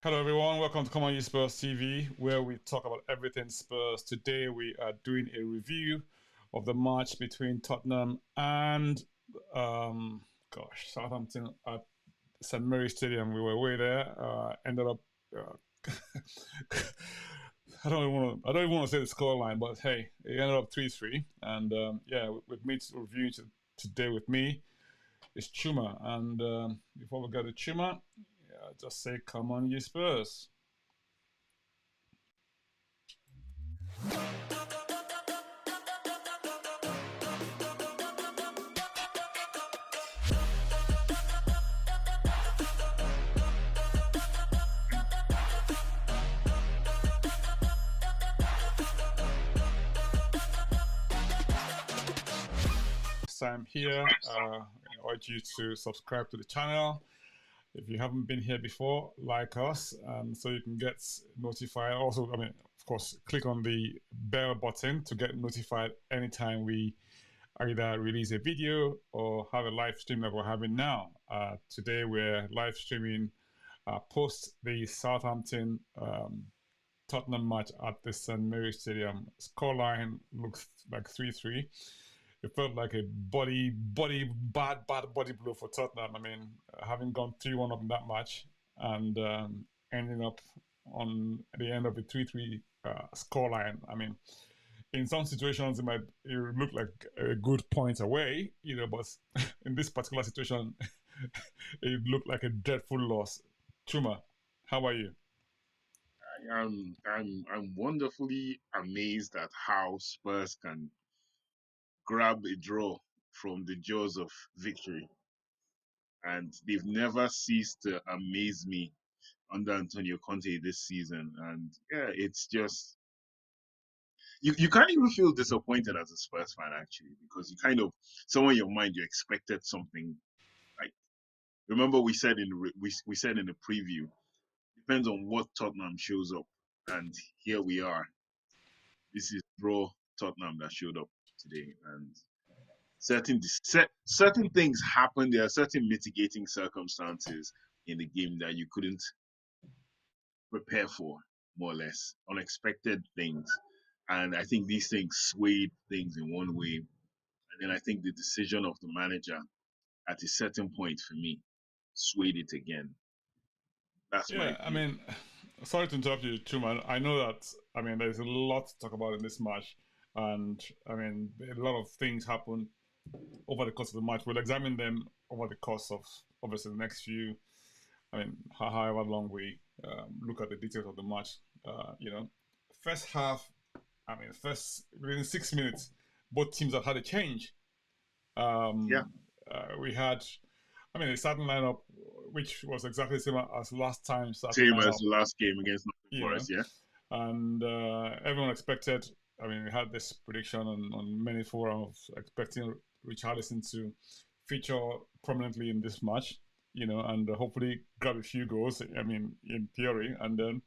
Hello, everyone. Welcome to Come On You Spurs TV, where we talk about everything Spurs. Today, we are doing a review of the match between Tottenham and, Southampton at St Mary's Stadium. We were away there. Ended up. Uh, I don't even want to say the scoreline, but hey, it ended up 3-3. And yeah, with me to review today with me is Chuma. And before we go to Chuma, just say, "Come on, you Spurs." Time here. I urge you to subscribe to the channel. If you haven't been here before, like us, so you can get notified. Also, of course, click on the bell button to get notified anytime we either release a video or have a live stream like we're having now. Today, we're live streaming post the Southampton Tottenham match at the St Mary's Stadium. Scoreline looks like 3-3. It felt like a bad body blow for Tottenham. Having gone 3-1 up in that match and ending up on the end of a 3-3 scoreline. In some situations it look like a good point away, but in this particular situation, it looked like a dreadful loss. Chuma, how are you? I'm wonderfully amazed at how Spurs can grab a draw from the jaws of victory, and they've never ceased to amaze me under Antonio Conte this season. And yeah, it's just you can't even feel disappointed as a Spurs fan actually, because you kind of somewhere in your mind you expected something like remember we said in the preview, depends on what Tottenham shows up, and here we are. This is raw Tottenham that showed up today, and certain things happen. There are certain mitigating circumstances in the game that you couldn't prepare for, more or less unexpected things. And I think these things swayed things in one way, and then I think the decision of the manager at a certain point for me swayed it again. That's my Yeah, view. sorry to interrupt you, Truman. I know that, there's a lot to talk about in this match. And, a lot of things happen over the course of the match. We'll examine them over the course of, obviously, the next few, however long we look at the details of the match. First half, first, within 6 minutes, both teams have had a change. Yeah, We had, a starting lineup, which was exactly the same as last time starting same as lineup, the last game against Nottingham you know, Forest. Yeah, and everyone expected. We had this prediction on many forums expecting Richarlison to feature prominently in this match, and hopefully grab a few goals. In theory, and then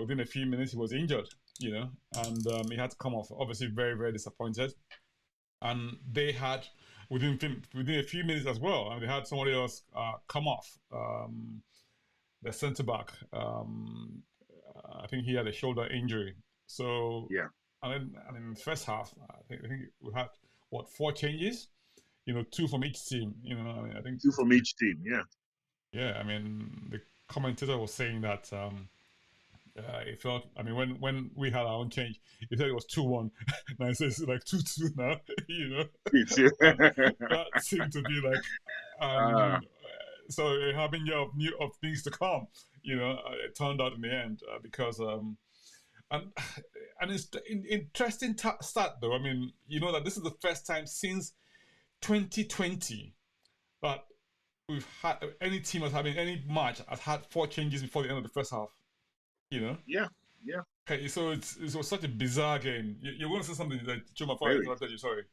within a few minutes he was injured, and he had to come off. Obviously, very very disappointed, and they had within a few minutes as well. They had somebody else come off. The centre back. I think he had a shoulder injury. So, yeah, in the first half, I think we had what, four changes. Two from each team. I think, two from each team. Yeah, yeah. The commentator was saying that it felt. When we had our own change, he said it was 2-1. Now it says like 2-2 now. it's And that seemed to be like, uh, and so a harbinger of of things to come. It turned out in the end because and and it's an interesting start though. That this is the first time since 2020 that we've had any team has having any match has had four changes before the end of the first half. You know. yeah, yeah. Okay, so it was such a bizarre game. You're going to say something that Chuma before I Very. interrupted you. Sorry.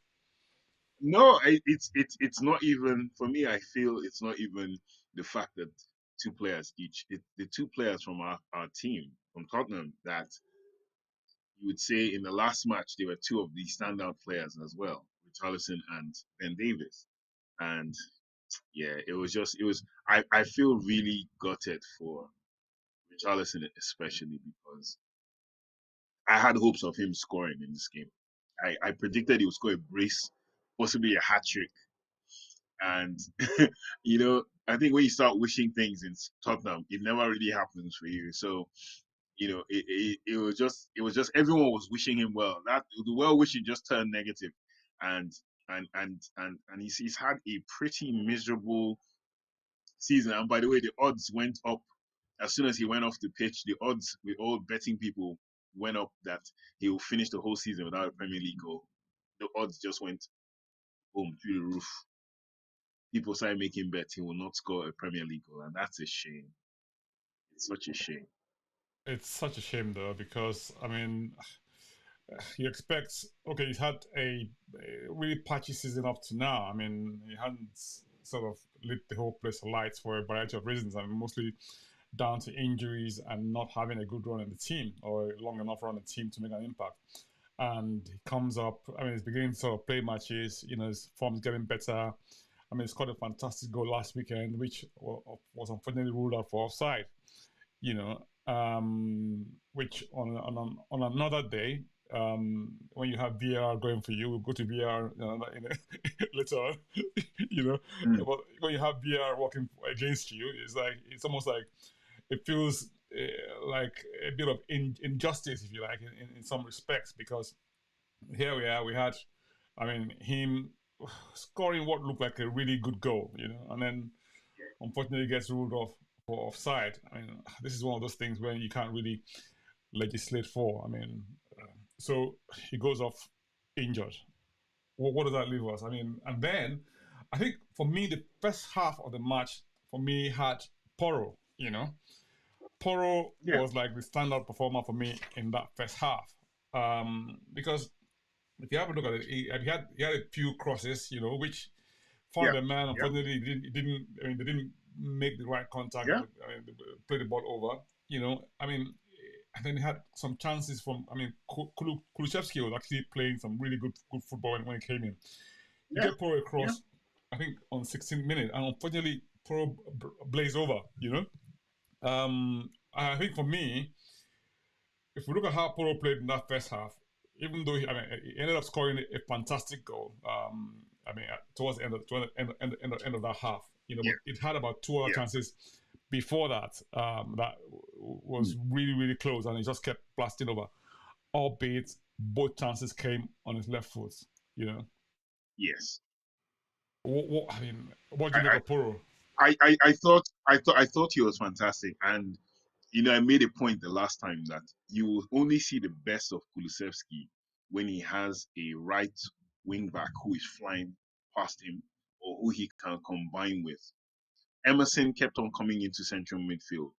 No, it's not even for me. I feel it's not even the fact that two players each. The two players from our team from Tottenham that you would say in the last match they were two of the standout players as well, Richarlison and Ben Davis. And yeah, it was. I feel really gutted for Richarlison especially, because I had hopes of him scoring in this game. I predicted he would score a brace, possibly a hat trick. And I think when you start wishing things in Tottenham, it never really happens for you. So, it was just everyone was wishing him well. That the well wishing just turned negative, and he's had a pretty miserable season. And by the way, the odds went up as soon as he went off the pitch. The odds with all betting people went up that he will finish the whole season without a Premier League goal. The odds just went boom through the roof. People started making bets he will not score a Premier League goal, and that's a shame. It's such a shame. It's such a shame though, because I mean, he expects. Okay, he's had a really patchy season up to now. I mean, he hadn't sort of lit the whole place alight for a variety of reasons. I mean, mostly down to injuries and not having a good run in the team or a long enough run in the team to make an impact. And he comes up. I mean, he's beginning to sort of play matches. His form's getting better. I mean, he scored a fantastic goal last weekend, which was unfortunately ruled out for offside. You know, which on another day, when you have VR going for you, we'll go to VR later on. you know, Mm. but when you have VR working against you, it's almost like it feels like a bit of injustice, if you like, in some respects, because here we are. We had, I mean, him scoring what looked like a really good goal, and then unfortunately gets ruled off for offside. I mean, this is one of those things where you can't really legislate for. I mean, so he goes off injured. What does that leave us? I mean, and then I think for me, the first half of the match for me had Porro. Porro Yeah, was like the standout performer for me in that first half, because if you have a look at it, he had a few crosses, which yeah, found the man. yeah, Unfortunately, didn't. I mean, they didn't make the right contact. yeah, I mean, they played the ball over. I mean, and then he had some chances from. I mean, Kulusevski was actually playing some really good football when he came in. You yeah, get Pro yeah, across, I think, on 16 minutes, and unfortunately, Pro blazed over. I think for me, if we look at how Poro played in that first half, even though he ended up scoring a fantastic goal. I mean, towards the end of that half, yeah, but it had about two other yeah. chances before that that was Mm. really really close, and he just kept blasting over. Albeit both chances came on his left foot. You know, Yes. I mean, what do you make I, of Poro? I thought he was fantastic, and I made a point the last time that you will only see the best of Kulusevski when he has a right wing back who is flying past him or who he can combine with. Emerson kept on coming into central midfield,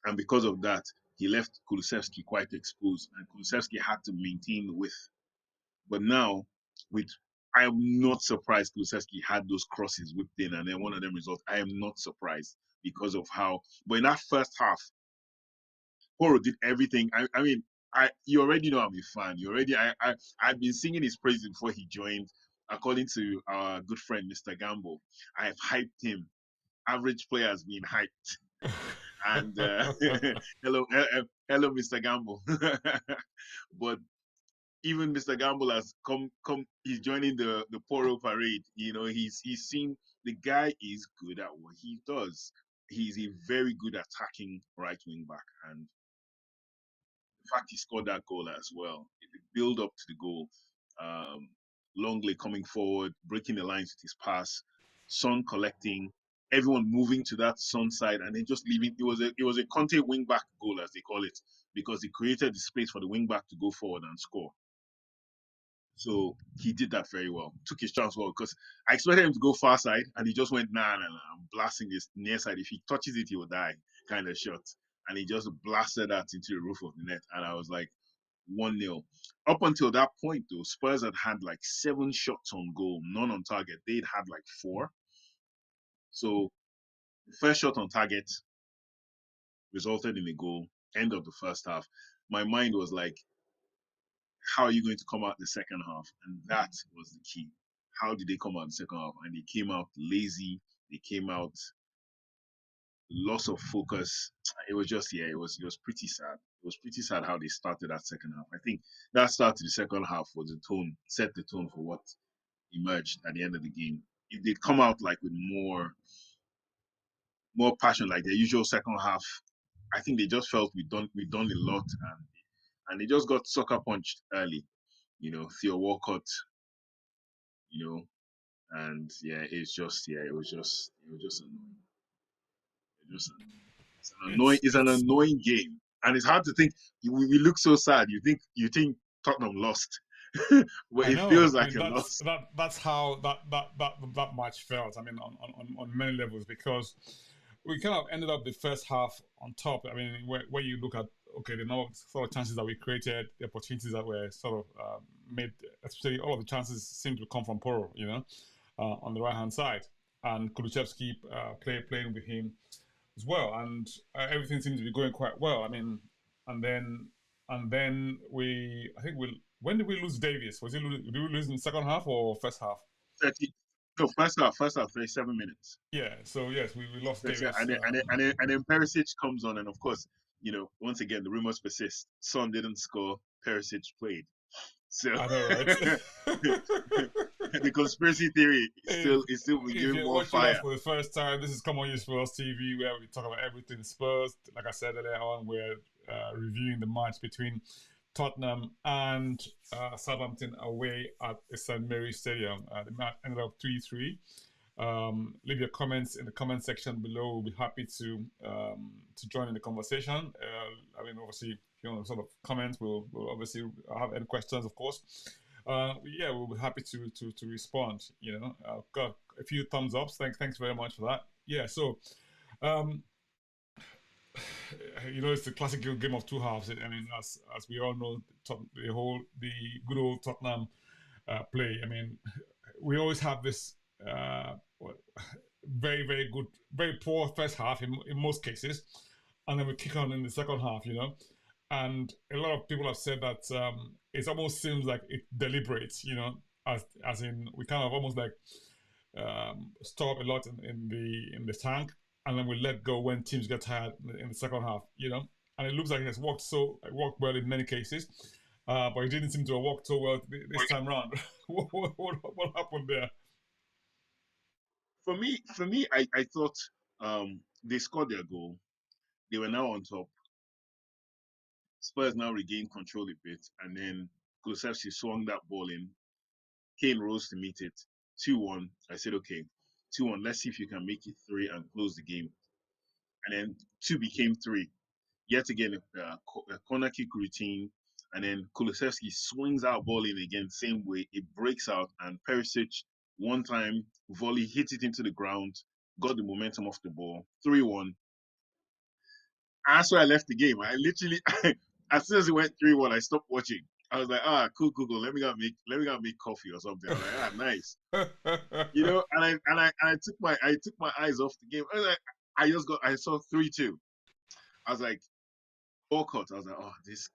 and because of that, he left Kulusevski quite exposed, and Kulusevski had to maintain the width. But now, with I am not surprised Kulusevski had those crosses whipped in, and then one of them results. I am not surprised because of how. But in that first half, Poro did everything. I mean, you already know I'm a fan. You already I've been singing his praises before he joined. According to our good friend Mr. Gamble, I have hyped him. Average player has been hyped, and hello, hello, Mr. Gamble. But even Mr. Gamble has come. He's joining the Poro parade. He's seen the guy is good at what he does. He's a very good attacking right wing back, and the fact he scored that goal as well, the build up to the goal, um, Longley coming forward, breaking the lines with his pass, Son collecting, everyone moving to that Son side, and then just leaving. It was a Conte wing back goal, as they call it, because he created the space for the wing back to go forward and score. So he did that very well. Took his chance well because I expected him to go far side, and he just went nah, nah, nah. I'm blasting this near side. If he touches it, he will die. Kind of shot, and he just blasted that into the roof of the net. And I was like, 1-0. Up until that point, though, Spurs had like 7 shots on goal, none on target. They'd had like 4. So the first shot on target resulted in a goal. End of the first half. My mind was like, how are you going to come out the second half? And that was the key. How did they come out the second half? And they came out lazy. They came out loss of focus. It was just it was pretty sad. It was pretty sad how they started that second half. I think that start to the second half was the tone, set the tone for what emerged at the end of the game. If they'd come out like with more passion, like their usual second half, I think they just felt we done a lot, and they just got sucker punched early. Theo Walcott, you know, and yeah, it was just annoying. It was It's an annoying. It's an it's annoying game, and it's hard to think. We look so sad. You think Tottenham lost, but I it know. feels I like mean, a that's loss. that's how that match felt. I mean, on many levels, because we kind of ended up the first half on top. I mean, where you look at, okay, the number of sort of chances that we created, the opportunities that were sort of made, especially all of the chances seem to come from Poro, on the right hand side, and Kulusevski playing with him as well, and everything seemed to be going quite well. I mean, and then I think when did we lose Davies? Did we lose in the second half or first half? 30, no, first half, 37 minutes. Yeah, so yes, we lost Davies. And then Perisic comes on, and of course, once again the rumors persist. Son didn't score. Perisic played. So I know, right? the conspiracy theory is if, still if giving you're more watching us fire. for the first time, this is Come On You Spurs TV, where we talk about everything Spurs. Like I said earlier on, we're reviewing the match between Tottenham and Southampton away at the St. Mary's Stadium. The match ended up 3-3. Leave your comments in the comment section below. We'll be happy to join in the conversation. I mean, obviously, if you want to sort of comment, we'll obviously have any questions, of course. Yeah, we'll be happy to respond. I've got a few thumbs ups. Thanks very much for that. Yeah, so um, it's the classic game of two halves. I mean, as we all know, the good old Tottenham play. I mean, we always have this very very good, very poor first half in most cases, and then we kick on in the second half. And a lot of people have said that it almost seems like it deliberates. As in we kind of almost like stop a lot in the tank, and then we let go when teams get tired in the second half. And it looks like it has worked well in many cases, but it didn't seem to have worked so well this time round. What happened there? For me, I thought they scored their goal. They were now on top. Spurs now regained control a bit, and then Kulusevski swung that ball in. Kane rose to meet it. 2-1. I said, okay, 2-1. Let's see if you can make it three and close the game. And then two became three. Yet again, a corner kick routine. And then Kulusevski swings out ball in again, same way. It breaks out, and Perisic, one time, volley, hit it into the ground, got the momentum off the ball. 3-1. That's why I left the game. I literally, as soon as it went 3-1, I stopped watching. I was like, cool. Let me go make coffee or something. I was like, nice. And I took my eyes off the game. I saw 3-2. I was like, Walcott. I was like, oh, this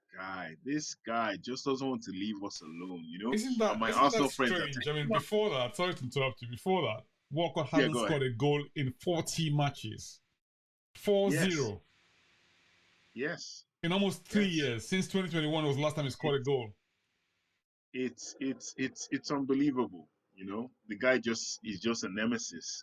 guy just doesn't want to leave us alone. Isn't And that my isn't that Arsenal friends are strange? I mean, texting. before that, sorry to interrupt you. Before that, Walker Yeah, hasn't go ahead. scored a goal in 40 matches. Yes, 4-0 yes, in almost three yes. years. Since 2021 was the last time he scored a It's goal. it's unbelievable. The guy is just a nemesis.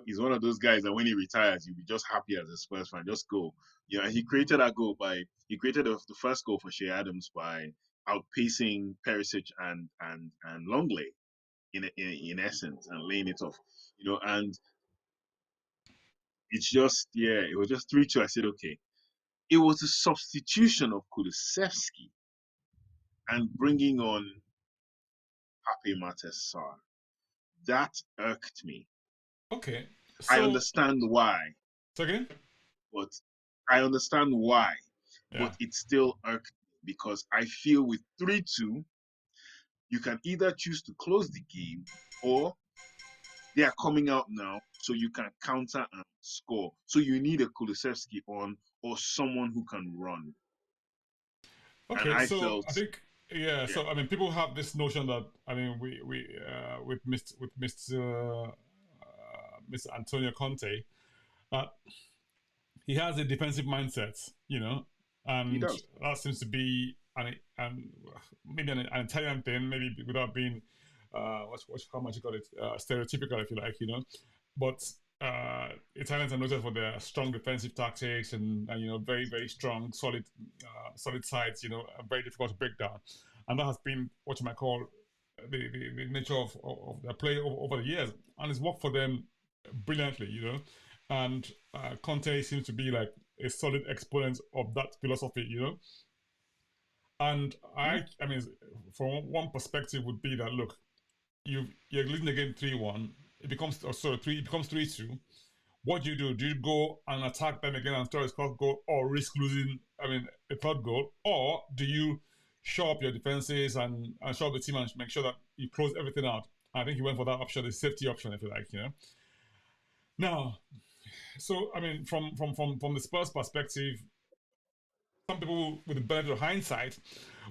He's one of those guys that when he retires, you'll be just happy as a Spurs fan. Just go. And he created the first goal for Shea Adams by outpacing Perisic and Longley in essence and laying it off. And it was just 3-2. I said, okay. It was a substitution of Kulusevski and bringing on Pape Matar. That irked me. Okay, I so understand why, again, but I understand why, yeah. but it still irked me because I feel with 3-2, you can either choose to close the game or they are coming out now, so you can counter and score. So you need a Kulusevski on or someone who can run. And Okay, I so felt, I think yeah. yeah, So I mean, people have this notion that I mean, with Mr. Antonio Conte, he has a defensive mindset, He and does. that seems to be maybe an Italian thing, maybe without being how much you got it stereotypical, if you like, But Italians are noted for their strong defensive tactics and very very strong, solid sides. Very difficult to break down, and that has been what you might call the nature of their play over the years, and it's worked for them brilliantly. And Conte seems to be like a solid exponent of that philosophy. And Hmm? I mean, from one perspective, would be that look, you're leading the game 3-1. It becomes it becomes 3-2. What do you do? Do you go and attack them again and try to score goal, or risk losing? I mean, a third goal, or do you shore up your defenses and shore up the team and make sure that you close everything out? I think he went for that option, the safety option, if you like. Now, so I mean, from the Spurs perspective, some people with the benefit of hindsight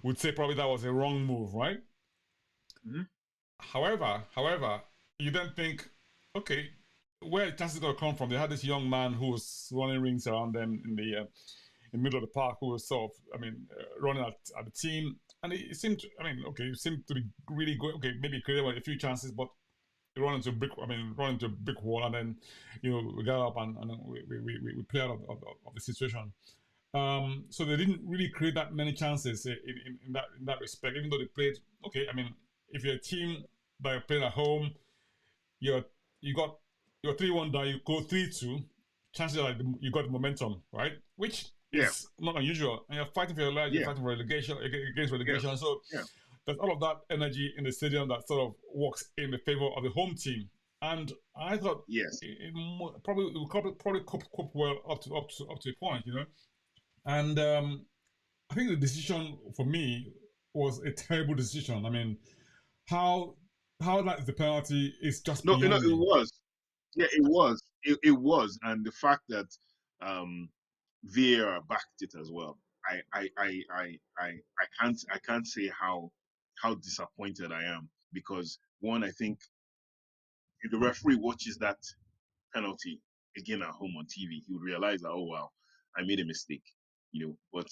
would say probably that was a wrong move, right? Hmm? However, you then think, okay, where chances going to come from? They had this young man who was running rings around them in the middle of the park, who was sort of, running at the team, and it seemed, okay, it seemed to be really good. Okay, maybe he created a few chances, but he run into a brick wall, and then we got up and we play out of the situation. So they didn't really create that many chances in that respect, even though they played okay. I mean, if you're a team that you're playing at home, you're you got you're 3-1 down, you go 3-2, chances are you got the momentum, right? Which Yeah. is not unusual. And you're fighting for your life, you're Yeah. fighting for relegation against Yeah. relegation. So Yeah. there's all of that energy in the stadium that sort of works in the favor of the home team. And I thought Yes. it probably cope well up to a point, And I think the decision for me was a terrible decision. I mean, how how that is the penalty is just No, beyond it me. was. Yeah, it was. It was, and the fact that um, VAR backed it as well. I can't say how disappointed I am because one, I think if the referee watches that penalty again at home on TV, he would realize that, oh wow, I made a mistake. But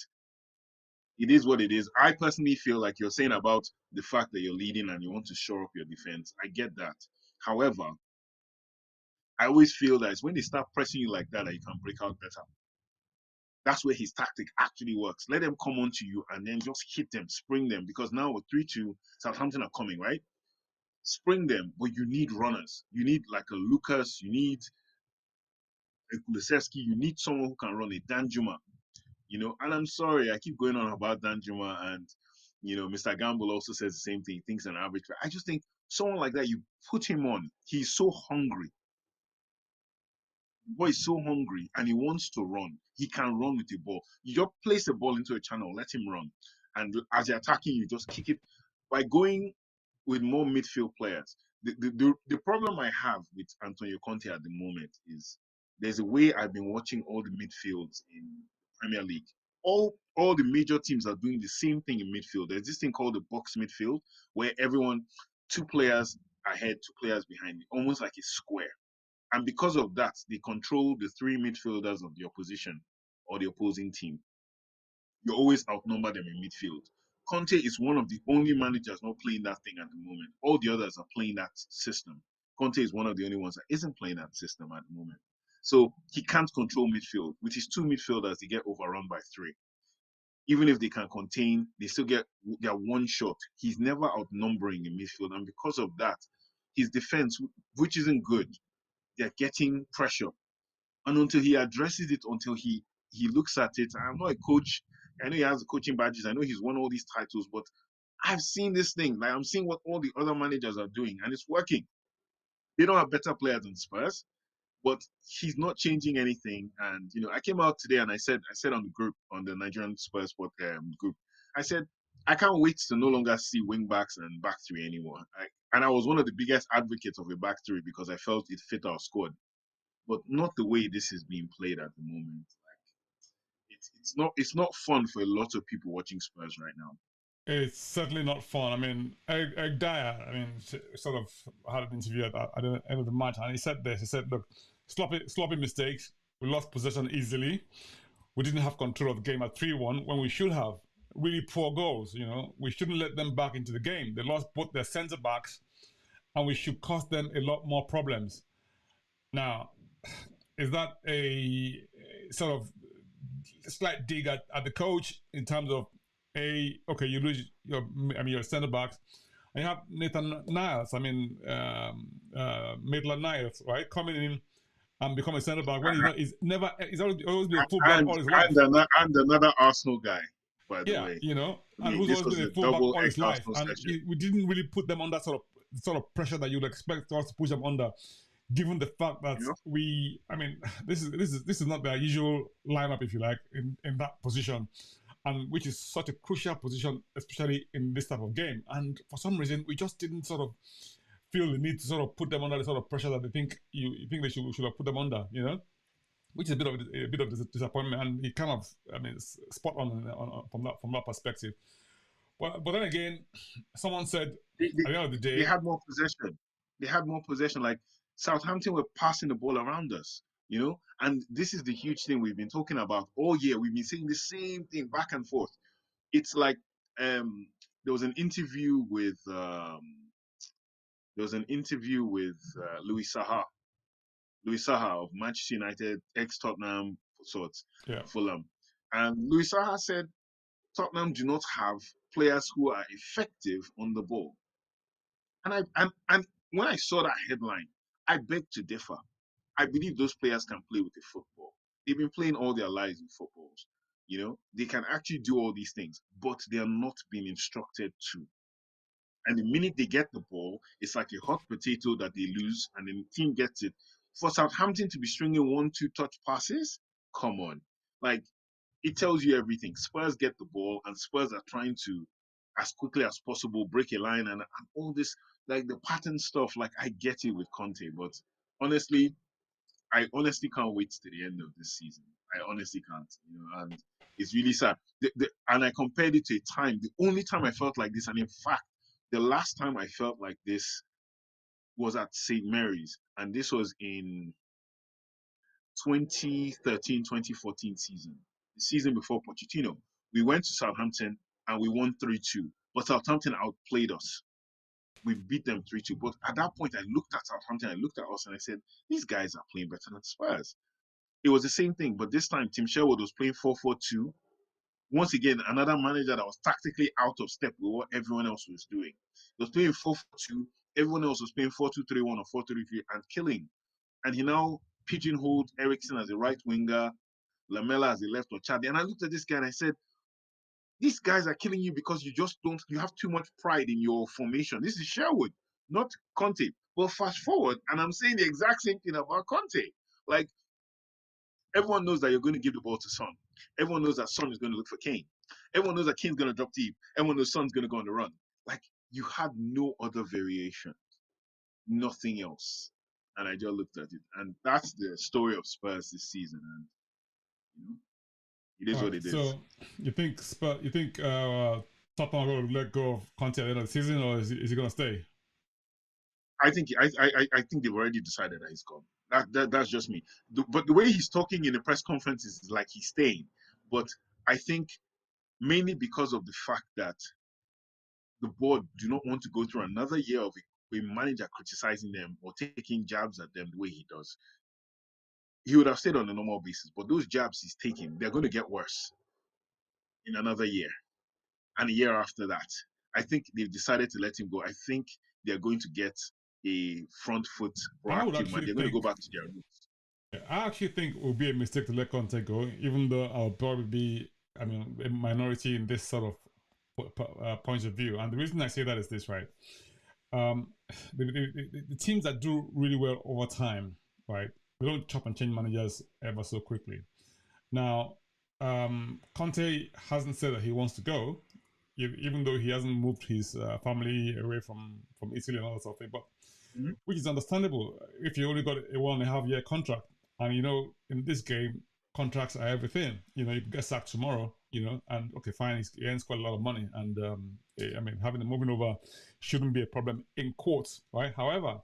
it is what it is. I personally feel like you're saying about the fact that you're leading and you want to shore up your defense. I get that. However, I always feel that it's when they start pressing you like that you can break out better. That's where his tactic actually works. Let them come onto you and then just hit them, spring them. Because now with 3-2, Southampton are coming, right? Spring them, but you need runners. You need like a Lucas, you need a Kulusevski, you need someone who can run a Danjuma. And I'm sorry, I keep going on about Danjuma and Mr. Gamble also says the same thing. He thinks an average. I just think someone like that, you put him on, he's so hungry. Boy is so hungry and he wants to run. He can run with the ball. You just place the ball into a channel, let him run. And as they're attacking, you just kick it by going with more midfield players. The problem I have with Antonio Conte at the moment is there's a way I've been watching all the midfields in Premier League. All the major teams are doing the same thing in midfield. There's this thing called the box midfield where everyone, two players ahead, two players behind, almost like a square. And because of that, they control the three midfielders of the opposition or the opposing team. You always outnumber them in midfield. Conte is one of the only managers not playing that thing at the moment. All the others are playing that system. Conte is one of the only ones that isn't playing that system at the moment. So he can't control midfield. With his two midfielders, they get overrun by three. Even if they can contain, they still get their one shot. He's never outnumbering in midfield. And because of that, his defense, which isn't good, they're getting pressure. And until he addresses it, until he looks at it, I'm not a coach. I know he has the coaching badges. I know he's won all these titles, but I've seen this thing. Like I'm seeing what all the other managers are doing, and it's working. They don't have better players than Spurs, but he's not changing anything. And I came out today and I said on the group, on the Nigerian Spurs group, I said I can't wait to no longer see wing backs and back three anymore. And I was one of the biggest advocates of a back three because I felt it fit our squad, but not the way this is being played at the moment. It's not fun for a lot of people watching Spurs right now. It's certainly not fun. I mean, Eric Dyer, sort of had an interview at the end of the match, and he said this. He said, "Look, sloppy mistakes. We lost possession easily. We didn't have control of the game at 3-1 when we should have. Really poor goals, We shouldn't let them back into the game. They lost both their centre backs, and we should cause them a lot more problems. Now, is that a sort of slight dig at the coach in terms of okay, you lose your centre backs, and you have Nathan Niles. Maitland Niles, right, coming in and become a centre back when he's always been a full back all his life. And another Arsenal guy, by the way. And who's always been a full back all his life, and we didn't really put them under sort of pressure that you'd expect us to push them under. Given the fact that this is not their usual lineup, if you like, in that position, and which is such a crucial position, especially in this type of game. And for some reason, we just didn't sort of feel the need to sort of put them under the sort of pressure that they think they should have put them under, which is a bit of disappointment. And he kind of, spot on from that perspective. But then again, someone said at the end of the day, they had more possession. They had more possession. Like Southampton were passing the ball around us, and this is the huge thing we've been talking about all year. We've been saying the same thing back and forth. It's like there was an interview with Louis Saha of Manchester United, ex-Tottenham, Fulham, and Louis Saha said Tottenham do not have players who are effective on the ball. And when I saw that headline, I beg to differ. I believe those players can play with the football. They've been playing all their lives in footballs. They can actually do all these things, but they are not being instructed to. And the minute they get the ball, it's like a hot potato that they lose, and then the team gets it. For Southampton to be stringing 1-2 touch passes, come on. Like, it tells you everything. Spurs get the ball, and Spurs are trying to, as quickly as possible, break a line and all this, like the pattern stuff. Like, I get it with Conte, but honestly, I honestly can't wait to the end of this season. I honestly can't, and it's really sad. And I compared it to a time, the only time I felt like this, and in fact, the last time I felt like this was at St. Mary's, and this was in 2013-2014 season, the season before Pochettino. We went to Southampton and we won 3-2, but Southampton outplayed us. We beat them 3-2. But at that point, I looked at Southampton, I looked at us, and I said, these guys are playing better than Spurs. It was the same thing, but this time, Tim Sherwood was playing 4-4-2. Once again, another manager that was tactically out of step with what everyone else was doing. He was playing 4-4-2. Everyone else was playing 4-2-3-1 or 4-3-3 and killing. And he now pigeonholed Eriksen as a right winger, Lamela as a left or Chad. And I looked at this guy and I said, these guys are killing you because you have too much pride in your formation. This is Sherwood, not Conte. Well, fast forward, and I'm saying the exact same thing about Conte. Like, everyone knows that you're going to give the ball to Son. Everyone knows that Son is going to look for Kane. Everyone knows that Kane's going to drop deep. Everyone knows Son's going to go on the run. Like, you had no other variation, nothing else. And I just looked at it, and that's the story of Spurs this season. And it is what it is. So, you think Tottenham are going to let go of Conte at the end of the season, or is he going to stay? I think they've already decided that he's gone. That's just me. But the way he's talking in the press conferences is like he's staying. But I think mainly because of the fact that the board do not want to go through another year of a manager criticizing them or taking jabs at them the way he does. He would have stayed on a normal basis, but those jabs he's taking, they're going to get worse in another year and a year after that. I think they've decided to let him go. I think they're going to get a front foot proactive man. They're going to go back to their roots. I actually think it would be a mistake to let Conte go, even though I'll probably be, a minority in this sort of point of view. And the reason I say that is this, right? The teams that do really well over time, right? They don't chop and change managers ever so quickly. Now, Conte hasn't said that he wants to go, even though he hasn't moved his family away from Italy and all that sort of thing. But which is understandable if you only got a 1.5 year contract, and in this game, contracts are everything. You can get sacked tomorrow. And okay, fine, he earns quite a lot of money, and having him moving over shouldn't be a problem in quotes, right? However,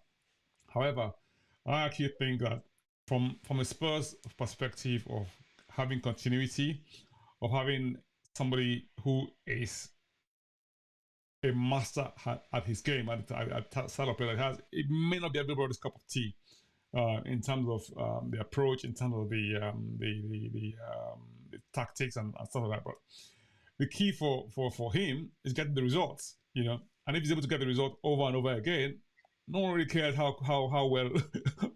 I actually think that from a Spurs perspective of having continuity, of having somebody who is a master at his game, at style of play that he has, it may not be everybody's cup of tea in terms of the approach, in terms of the tactics and stuff like that. But the key for him is getting the results, And if he's able to get the result over and over again, no one really cares how well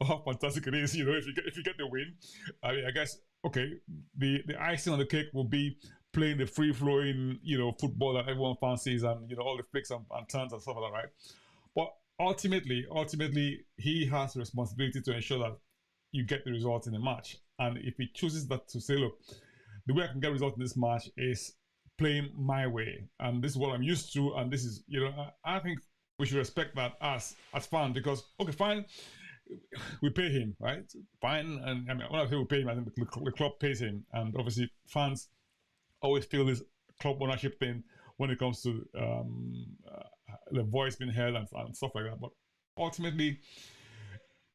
or how fantastic it is, if you get the win. I mean, I guess okay, the icing on the cake will be playing the free flowing, football that everyone fancies, and all the flicks and turns and stuff like that, right? But ultimately, he has the responsibility to ensure that you get the result in the match. And if he chooses that to say, look, the way I can get results in this match is playing my way, and this is what I'm used to, and this is, I think we should respect that as fans, because okay, fine, we pay him, right? Fine, and I mean, when I say we pay him, I think the club pays him, and obviously fans always feel this club ownership thing when it comes to the voice being heard and stuff like that. But ultimately,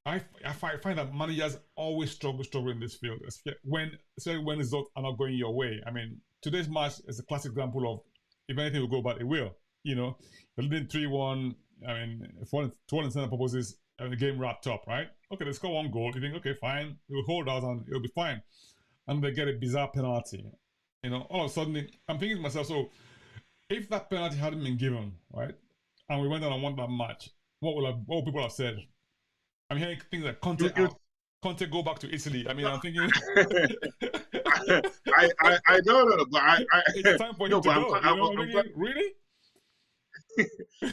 I find that managers always struggle in this field, especially when results are not going your way. I mean, today's match is a classic example of if anything will go bad, it will. You're leading 3-1. I mean, for all intents and purposes, the game wrapped up, right? Okay, they score one goal. You think, okay, fine, we'll hold out and it'll be fine. And they get a bizarre penalty. All of a sudden, I'm thinking to myself, so if that penalty hadn't been given, right, and we went on and won that match, what would people have said? I'm hearing things like Conte out. Conte go back to Italy. I mean, I'm thinking. I don't know, but it's time for him to go. I'm thinking, really?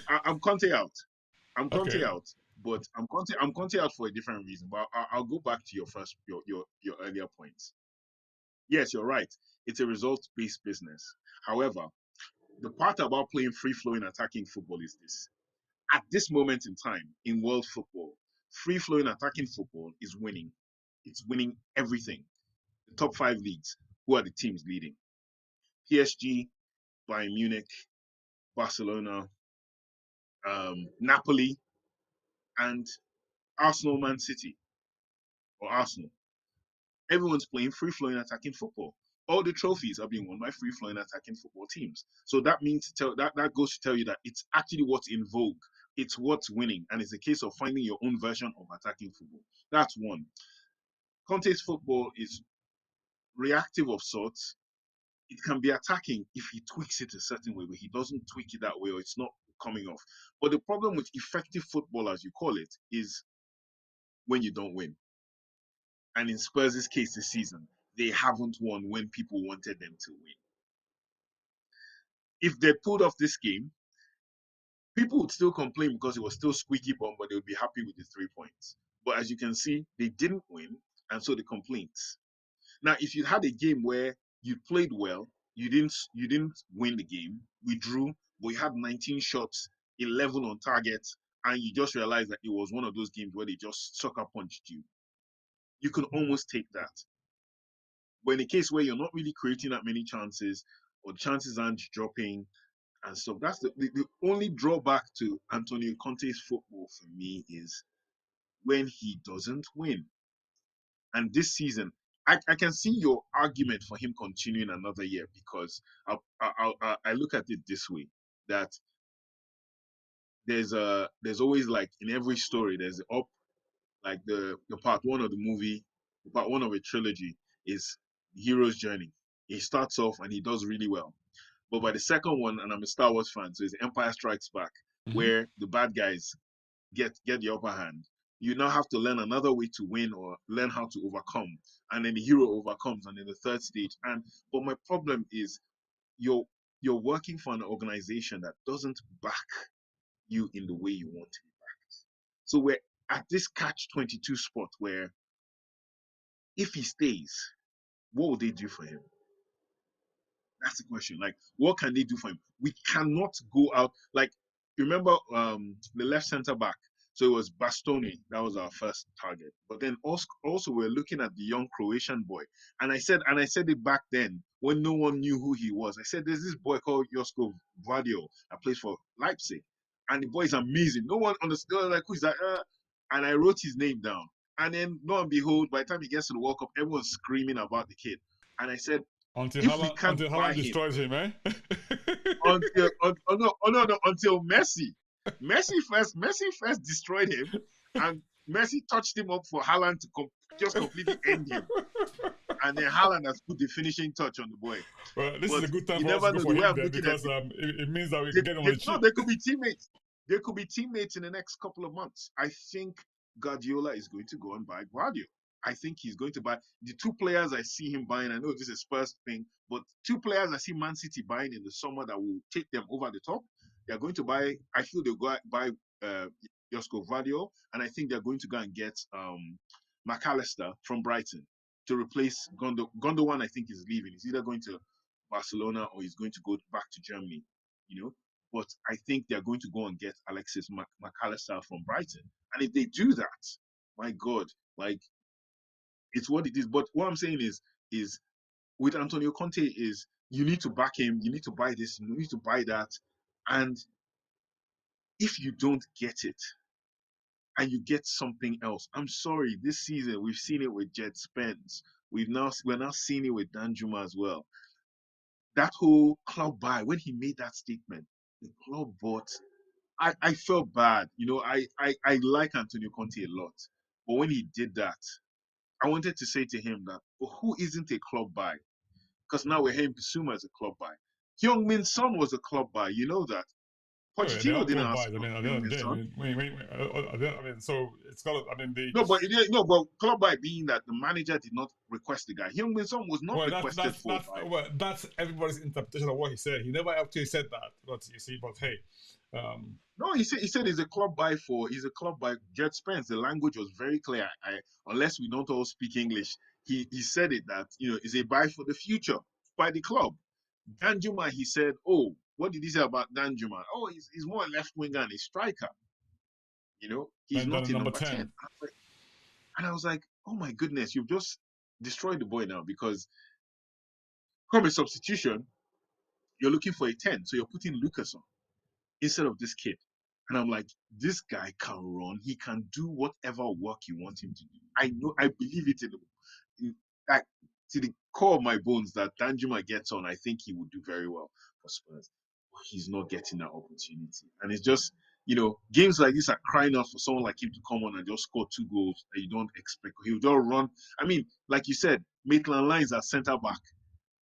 I'm Conte out. I'm Conte Okay. out, but I'm Conte out for a different reason. But I'll go back to your earlier points. Yes, you're right. It's a result-based business. However, the part about playing free-flowing attacking football is this: at this moment in time in world football, free-flowing attacking football is winning. It's winning everything. The top 5 leagues. Who are the teams leading? PSG, Bayern Munich, Barcelona, Napoli, and Arsenal, Man City, or Arsenal. Everyone's playing free flowing attacking football. All the trophies are being won by free flowing attacking football teams. So that means that goes to tell you that it's actually what's in vogue. It's what's winning, and it's a case of finding your own version of attacking football. That's one. Conte's football is reactive of sorts. It can be attacking if he tweaks it a certain way, but he doesn't tweak it that way, or it's not coming off. But the problem with effective football, as you call it, is when you don't win. And in Spurs' case this season, they haven't won when people wanted them to win. If they pulled off this game, people would still complain because it was still squeaky bum, but they would be happy with the 3 points. But as you can see, they didn't win, and so the complaints. Now, if you had a game where you played well, you didn't win the game, we drew, but you had 19 shots, 11 on target, and you just realized that it was one of those games where they just sucker punched you. You can almost take that. But in a case where you're not really creating that many chances, or the chances aren't dropping and stuff, that's the only drawback to Antonio Conte's football for me is when he doesn't win. And this season, I can see your argument for him continuing another year because I look at it this way, that there's always, like, in every story there's up, like the part one of the movie, the part one of a trilogy is the hero's journey. He starts off and he does really well. But by the second one, and I'm a Star Wars fan, so it's Empire Strikes Back, Mm-hmm. where the bad guys get the upper hand. You now have to learn another way to win or learn how to overcome. And then the hero overcomes, and in the third stage. But my problem is you're working for an organization that doesn't back you in the way you want to be backed. So we're at this catch-22 spot where if he stays, what would they do for him? That's the question. Like, what can they do for him? We cannot go out. Like, remember the left center back? So it was Bastoni. That was our first target. But then also we're looking at the young Croatian boy. And I said it back then when no one knew who he was. I said, there's this boy called Josko Vadio that plays for Leipzig. And the boy is amazing. No one understood, like, who's that? And I wrote his name down. And then, lo and behold, by the time he gets to the World Cup, everyone's screaming about the kid. And I said, Until if we Haaland, can't buy him destroys him, eh? until Messi first destroyed him, and Messi touched him up for Haaland to just completely end him, and then Haaland has put the finishing touch on the boy. Well, this is But a good time you for us to never go know. for The way him I'm then, looking at because it, it means that we can get him on the no, cheap. there could be teammates. There could be teammates in the next couple of months. I think Guardiola is going to go and buy Guardiola. I think he's going to buy the two players I see him buying. I know this is a Spurs thing, but two players I see Man City buying in the summer that will take them over the top. They're going to buy. I feel they'll go buy Josko Gvardiol, and I think they're going to go and get McAllister from Brighton to replace Gondo. Gundogan, I think, is leaving. He's either going to Barcelona or he's going to go back to Germany. You know, but I think they're going to go and get Alexis McAllister from Brighton. And if they do that, my God, like it's what it is. But what I'm saying is with Antonio Conte is you need to back him, you need to buy this, you need to buy that. And if you don't get it and you get something else, I'm sorry, this season we've seen it with Jet Spence. We're now seeing it with Danjuma as well. That whole club buy, when he made that statement, the club bought. I felt bad. You know, I like Antonio Conte a lot. But when he did that, I wanted to say to him that, well, who isn't a club buy? Because now we're hearing Bissouma as a club buy. Hyung Min Son was a club buy. You know that. Yeah, they Pochettino are didn't club ask buys. I for mean, at the Hyung end of Min the day, Son. I mean, so it's got. I mean, the No, but club buy being that the manager did not request the guy. Hyung Min Son was not well, requested for by. that's everybody's interpretation of what he said. He never actually said that, but you see, but hey, No, he said he's a club buy for he's a club buy. Jet Spence. The language was very clear. Unless we don't all speak English, he said it that is a buy for the future by the club. Danjuma, he said, oh, what did he say about Danjuma? Oh, he's more left winger and a striker. He's and then not a number number 10. 10. And I was like, oh my goodness, you've just destroyed the boy now because from a substitution, you're looking for a 10, so you're putting Lucas on instead of this kid. And I'm like, this guy can run. He can do whatever work you want him to do. I believe it like, to the core of my bones that Danjuma gets on. I think he would do very well for Spurs. But he's not getting that opportunity. And it's just, games like this are crying out for someone like him to come on and just score 2 goals that you don't expect. He'll just run. I mean, like you said, Maitland Lines are centre back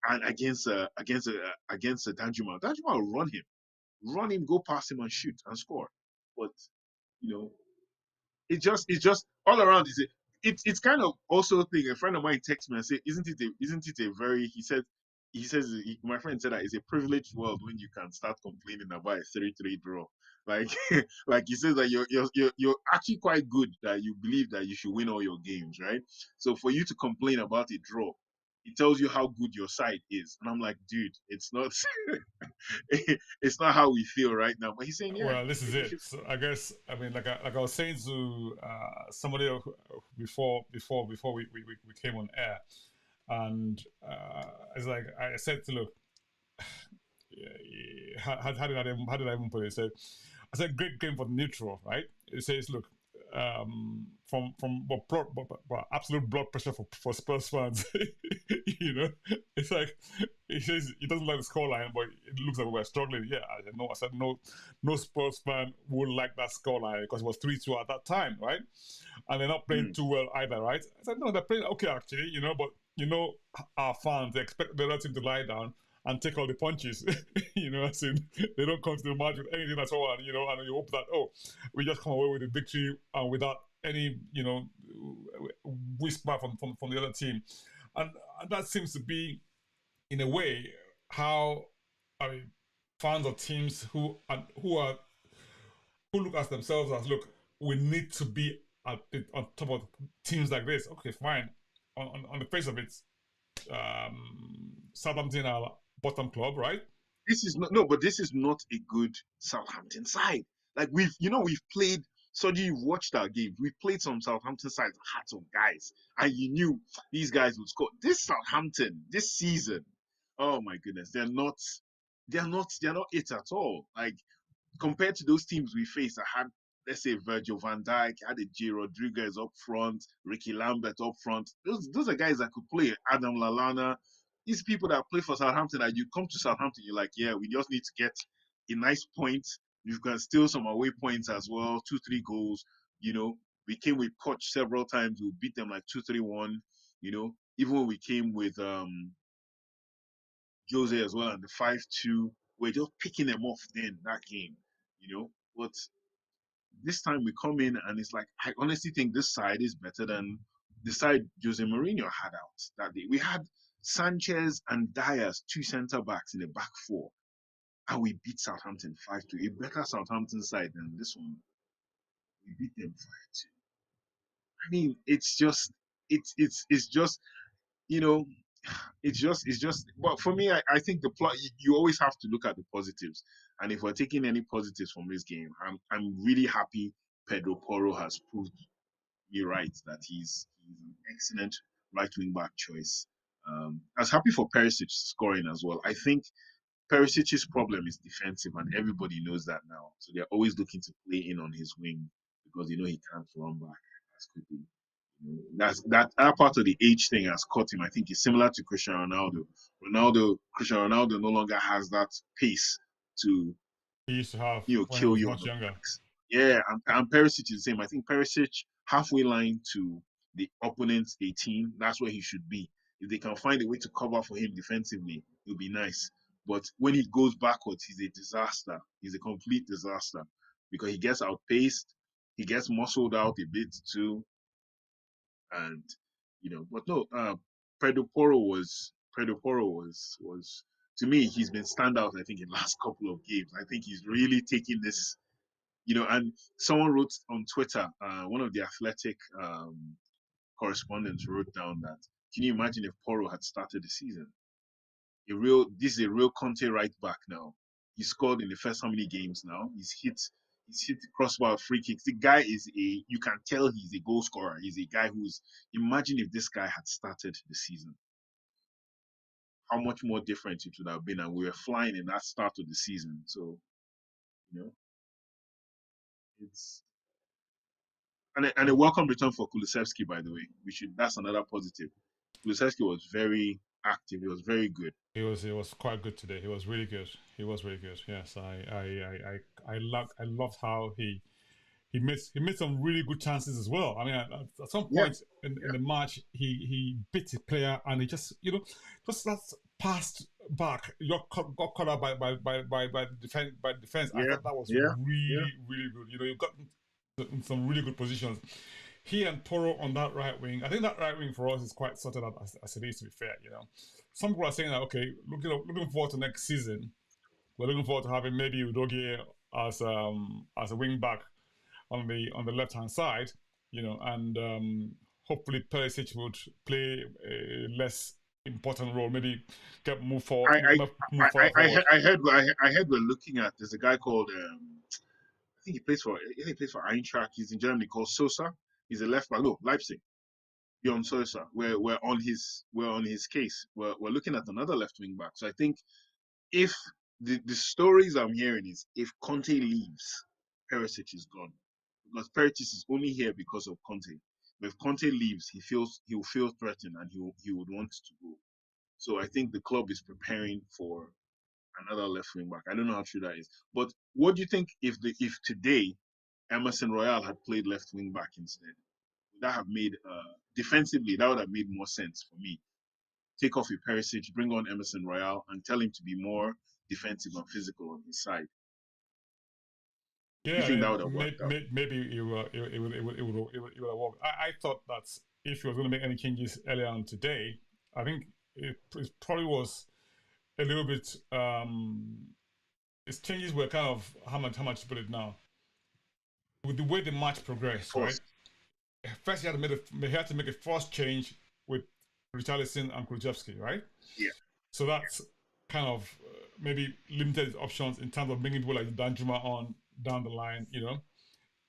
and against Danjuma. Danjuma will run him, go past him and shoot and score. But you know, it's just all around. It's kind of also a thing. A friend of mine texted me and said, "Isn't it a very?" My friend said that it's a privileged world when you can start complaining about a 3-3 draw. Like like he says that you're actually quite good that you believe that you should win all your games, right? So for you to complain about a draw, it tells you how good your side is. And I'm like, dude, it's not it's not how we feel right now. But he's saying, yeah, Well, this is maybe we it. should. So I guess I mean, like I was saying to somebody before we came on air, and it's like I said to look, how did I even put it? I said great game for the neutral, right? It says look, from absolute blood pressure for Spurs fans. It's like he says he doesn't like the scoreline, but it looks like we're struggling. Yeah, I said no Spurs fan would like that scoreline because it was 3-2 at that time, right? And they're not playing too well either, right? I said no, they're playing okay actually, but our fans they expect the other team to lie down and take all the punches. As in they don't come to the match with anything at all, and you hope that we just come away with a victory and without any whisper from the other team, and that seems to be in a way how I mean fans of teams who look at themselves as look we need to be on top of teams like this. Okay, fine. On the face of it, Southampton are bottom club, right? This is not no, but this is not a good Southampton side. Like we've played. Soji, you've watched our games. We've played some Southampton sides that had some guys, and you knew these guys would score. This Southampton this season, oh my goodness, they're not it at all. Like compared to those teams we faced that had let's say Virgil van Dijk, had a J. Rodriguez up front, Ricky Lambert up front. Those are guys that could play. Adam Lallana. These people that play for Southampton, that you come to Southampton, you're like, yeah, we just need to get a nice point. You can steal some away points as well, 2-3 goals. You know, we came with Poch several times. We beat them like 2-3-1. You know, even when we came with Jose as well and the 5-2, we're just picking them off then that game, you know. But this time we come in and it's like, I honestly think this side is better than the side Jose Mourinho had out that day. We had Sanchez and Dias, two centre backs in the back four, and we beat Southampton 5-2. A better Southampton side than this one. We beat them 5-2. I mean, it's just, you know, it's just but for me, I think the plot, you always have to look at the positives, and if we're taking any positives from this game, I'm really happy Pedro Porro has proved me right that he's an excellent right wing back choice. I was happy for Perisic scoring as well. I think Perisic's problem is defensive, and everybody knows that now, so they're always looking to play in on his wing because he can't run back as quickly. That part of the age thing has caught him. I think it's similar to Cristiano Ronaldo. Cristiano Ronaldo no longer has that pace to He used to have when he kill was you on much the younger. backs. Yeah, and Perisic is the same. I think Perisic halfway line to the opponent's 18. That's where he should be. If they can find a way to cover for him defensively, it'll be nice. But when he goes backwards, he's a disaster. He's a complete disaster because he gets outpaced, he gets muscled out a bit too, and but no, Pedro Porro was to me, he's been standout. I think in the last couple of games, I think he's really taking this. And someone wrote on Twitter, one of the Athletic correspondents wrote down that, can you imagine if Porro had started the season? This is a real Conte right back now. He scored in the first how many games now? He's hit crossbar free kicks. The guy you can tell he's a goal scorer. He's a guy imagine if this guy had started the season, how much more different it would have been. And we were flying in that start of the season. So, you know, it's, and a welcome return for Kulusevski, by the way. That's another positive. Kulusevski was very active. He was very good. He was quite good today. He was really good. He was really good. Yes, I loved how he made some really good chances as well. I mean, at some Yeah, point in the match, he beat his player and he just that passed back, got caught up by defense. I yeah, thought that was yeah, yeah. really really good. You got in some really good positions. He and Toro on that right wing. I think that right wing for us is quite sorted out as it is. To be fair, some people are saying that okay, looking forward to next season. We're looking forward to having maybe Udogie as a wing back on the left hand side, and hopefully Perisic would play a less important role, maybe get move forward, I move further forward. I heard we're looking at. There's a guy called I think he plays for Eintracht. He's in Germany, called Sosa. He's a left back. No, Leipzig. Bjorn Sosa. We're on his case. We're looking at another left wing back. So I think if the stories I'm hearing is if Conte leaves, Perisic is gone, because Perisic is only here because of Conte. But if Conte leaves, he'll feel threatened and he would want to go. So I think the club is preparing for another left wing back. I don't know how true that is. But what do you think if today Emerson Royale had played left wing back instead? Would that have made defensively, that would have made more sense for me. Take off your Perisic, bring on Emerson Royale, and tell him to be more defensive and physical on his side. Do you Yeah, I think that mean, would have worked out? maybe it would have worked. I thought that if he was going to make any changes earlier on today, I think it probably was a little bit. His changes were kind of how much to put it now with the way the match progressed, right? Forced. First, he had to make a first change with Richarlison and Kulusevski, right? Yeah. So that's kind of maybe limited his options in terms of bringing people like Danjuma on down the line,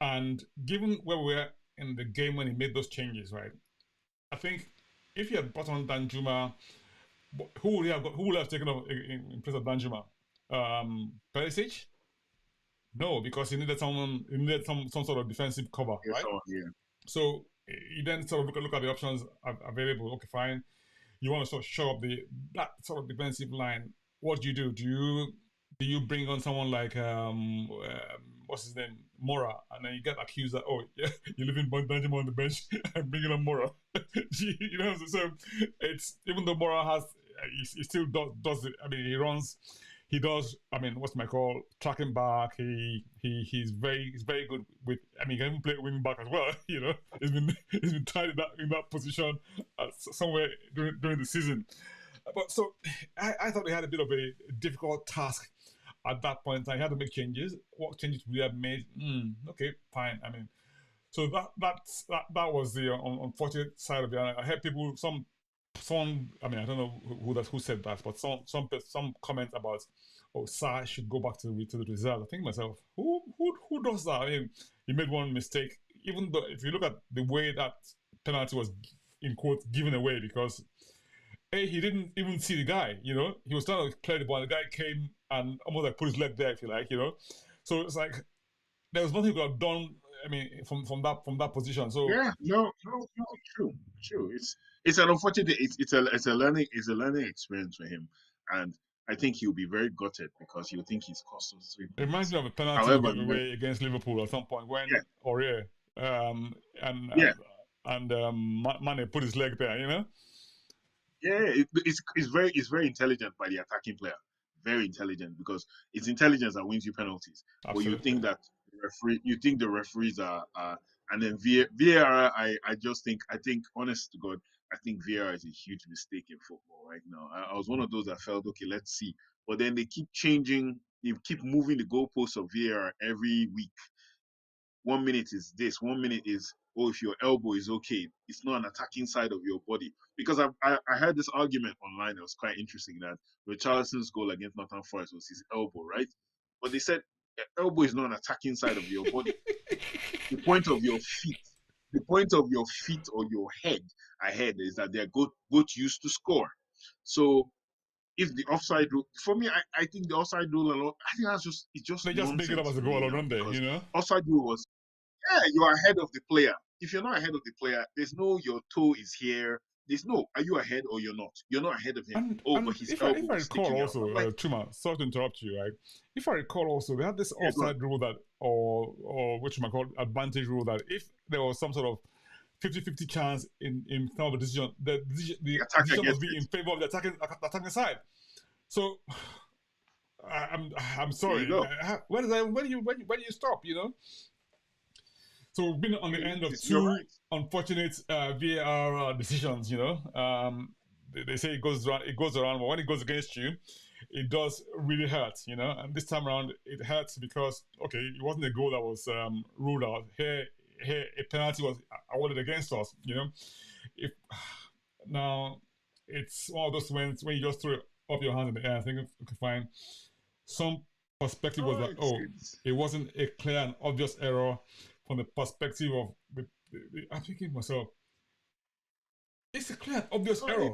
And given where we were in the game when he made those changes, right? I think if he had brought on Danjuma, who would have taken off in place of Danjuma? Perisic? No, because he needed someone. He needed some sort of defensive cover, Yeah, right? so yeah. So he then sort of look at the options available. Okay, fine. You want to sort of show up the that sort of defensive line. What do you do? Do you bring on someone like what's his name, Mora, and then you get accused that, oh yeah, you're leaving Benjamin on the bench and bringing on Mora. You know, so it's, even though Mora has he still does it. I mean, he does. I mean, what's my call? Tracking back. He's very good with. I mean, he can even play wing back as well. You know, he's been tried in that position somewhere during the season. But so I thought they had a bit of a difficult task at that point. I had to make changes. What changes we have made? Okay, fine. I mean, so that was the unfortunate side of it. I heard people, some, I mean, I don't know who said that, but some comments about, oh, Sa should go back to the reserve. I think to myself, who does that? I mean, he made one mistake. Even though, if you look at the way that penalty was, in quotes, given away, because he didn't even see the guy. You know, he was trying to clear the ball. The guy came and almost like put his leg there, if you like. You know, so it's like there was nothing he could have done. I mean, from that position. So Yeah, no, true, true. It's an unfortunate. It's a learning experience for him, and I think he'll be very gutted because he'll think he's cost us three it reminds points. me of a penalty we However, gave away against Liverpool at some point yeah, when Aurier um, and yeah, and and Mane put his leg there. You know, yeah. It's very intelligent by the attacking player. Very intelligent because it's intelligence that wins you penalties. But absolutely. you think the referees and then VAR. I just think honest to God, I think VAR is a huge mistake in football right now. I was one of those that felt okay, let's see, but then they keep changing. They keep moving the goalposts of VAR every week. 1 minute is this, 1 minute is, oh, if your elbow is okay, it's not an attacking side of your body. Because I heard this argument online that was quite interesting that Richarlison's goal against Nottingham Forest was his elbow, right? But they said elbow is not an attacking side of your body. The point of your feet, the point of your feet or your head ahead is that they're both used to score. So if the offside rule, for me, I think the offside rule a lot. I think it's just They just make it up nonsense as a for goal me or now don't they? because You know, offside rule was, yeah, you are ahead of the player. If you're not ahead of the player, there's no your toe is here. There's no, are you ahead or you're not? You're not ahead of him. and Oh, but and his if I elbow is recall sticking out. also, I'm like, Chuma, sorry to interrupt you, right? If I recall also, they had this yeah, go on. offside rule that, or which you might call advantage rule, that if there was some sort of 50-50 chance in some of the decision, the The attacker decision must gets be it. in favor of the attacking side. So I'm There you sorry. go. Where do you stop? You know. So we've been on the end of You're two right. unfortunate VAR decisions. You know, they say it goes around, but when it goes against you, it does really hurt. You know, and this time around, it hurts because, okay, it wasn't a goal that was ruled out. Here, a penalty was awarded against us. You know, if now it's one of those when you just throw up your hands in the air, I think, okay, fine. Some perspective was Oh, that, oh, it's it wasn't a clear and obvious error from the perspective of I'm thinking to myself, it's a clear and obvious oh, error.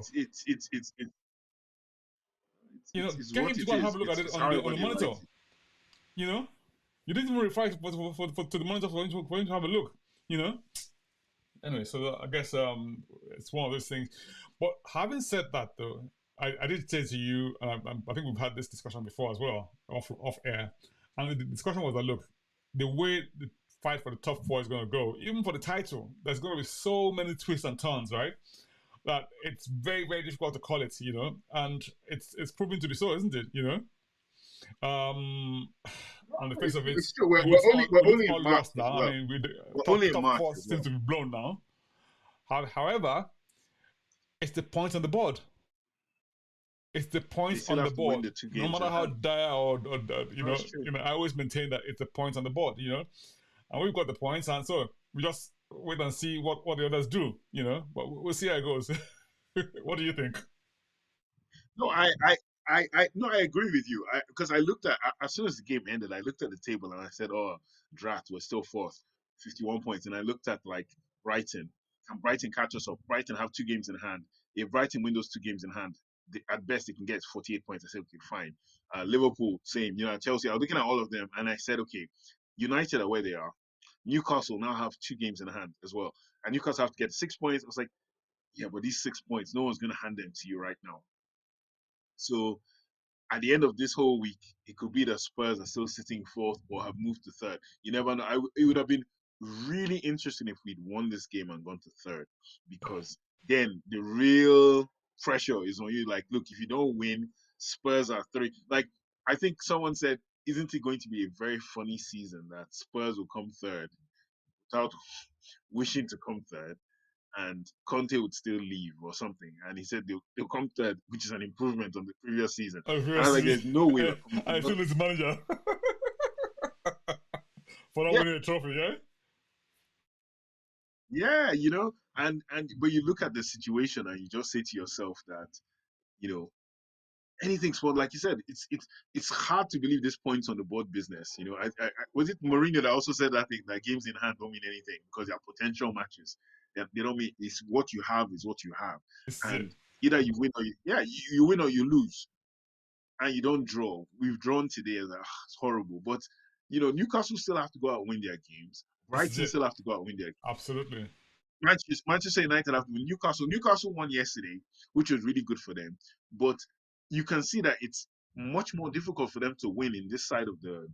You know, it's get what him to it go and have is. a look at it It's on the however they monitor. write it. You know, you didn't even refer to the monitor for him to have a look. You know. Anyway, so I guess it's one of those things. But having said that, though, I did say to you, I think we've had this discussion before as well, off air, and the discussion was that, look, the way the fight for the top four is going to go, even for the title, there's going to be so many twists and turns, right? That it's very, very difficult to call it, you know, and it's proven to be so, isn't it? You know, No, on the face of it, it's true. it looks all We're it looks only in all March lost as now. I well. mean, with the We're only top in top March four as seems well. to be blown now. However, it's the points on the board. It's the They points still on the have to win board. the two No games matter in how hand. dire or you No, know, it's true. I always maintain that it's the points on the board. You know, and we've got the points, and so we just wait and see what the others do. You know, but we'll see how it goes. What do you think? No, no, I agree with you. Because I looked at as soon as the game ended, I looked at the table and I said, "Oh, Drat, we're still fourth, 51 points." And I looked at like Brighton. Can Brighton catch us up? Brighton have two games in hand. If Brighton win those two games in hand, at best they can get 48 points. I said, okay, fine. Liverpool, same. Chelsea. I was looking at all of them, and I said, okay, United are where they are. Newcastle now have 2 games in hand as well, and Newcastle have to get 6 points. I was like, yeah, but these 6 points, no one's gonna hand them to you right now. So at the end of this whole week, it could be that Spurs are still sitting fourth or have moved to third. You never know. It would have been really interesting if we'd won this game and gone to third, because then the real pressure is on you. Like, look, if you don't win, Spurs are three. Like, I think someone said, isn't it going to be a very funny season that Spurs will come third without wishing to come third? And Conte would still leave or something. And he said they'll come third, which is an improvement on the previous season. And I was like, Obviously, there's no way we're coming I third. feel it's manager for not Yeah, winning a trophy. Yeah. yeah, and but you look at the situation and you just say to yourself that, you know, anything's for, like you said, it's hard to believe this points on the board business. Was it Mourinho that also said that thing, that games in hand don't mean anything because they're potential matches. They don't mean, it's what you have is what you have, This is it. and either you win or you win or you lose, and you don't draw. We've drawn today, and it's horrible. But Newcastle still have to go out and win their games. This is Brighton it. still have to go out and win their games. Absolutely. Manchester United have to win. Newcastle won yesterday, which was really good for them. But you can see that it's much more difficult for them to win in this side of the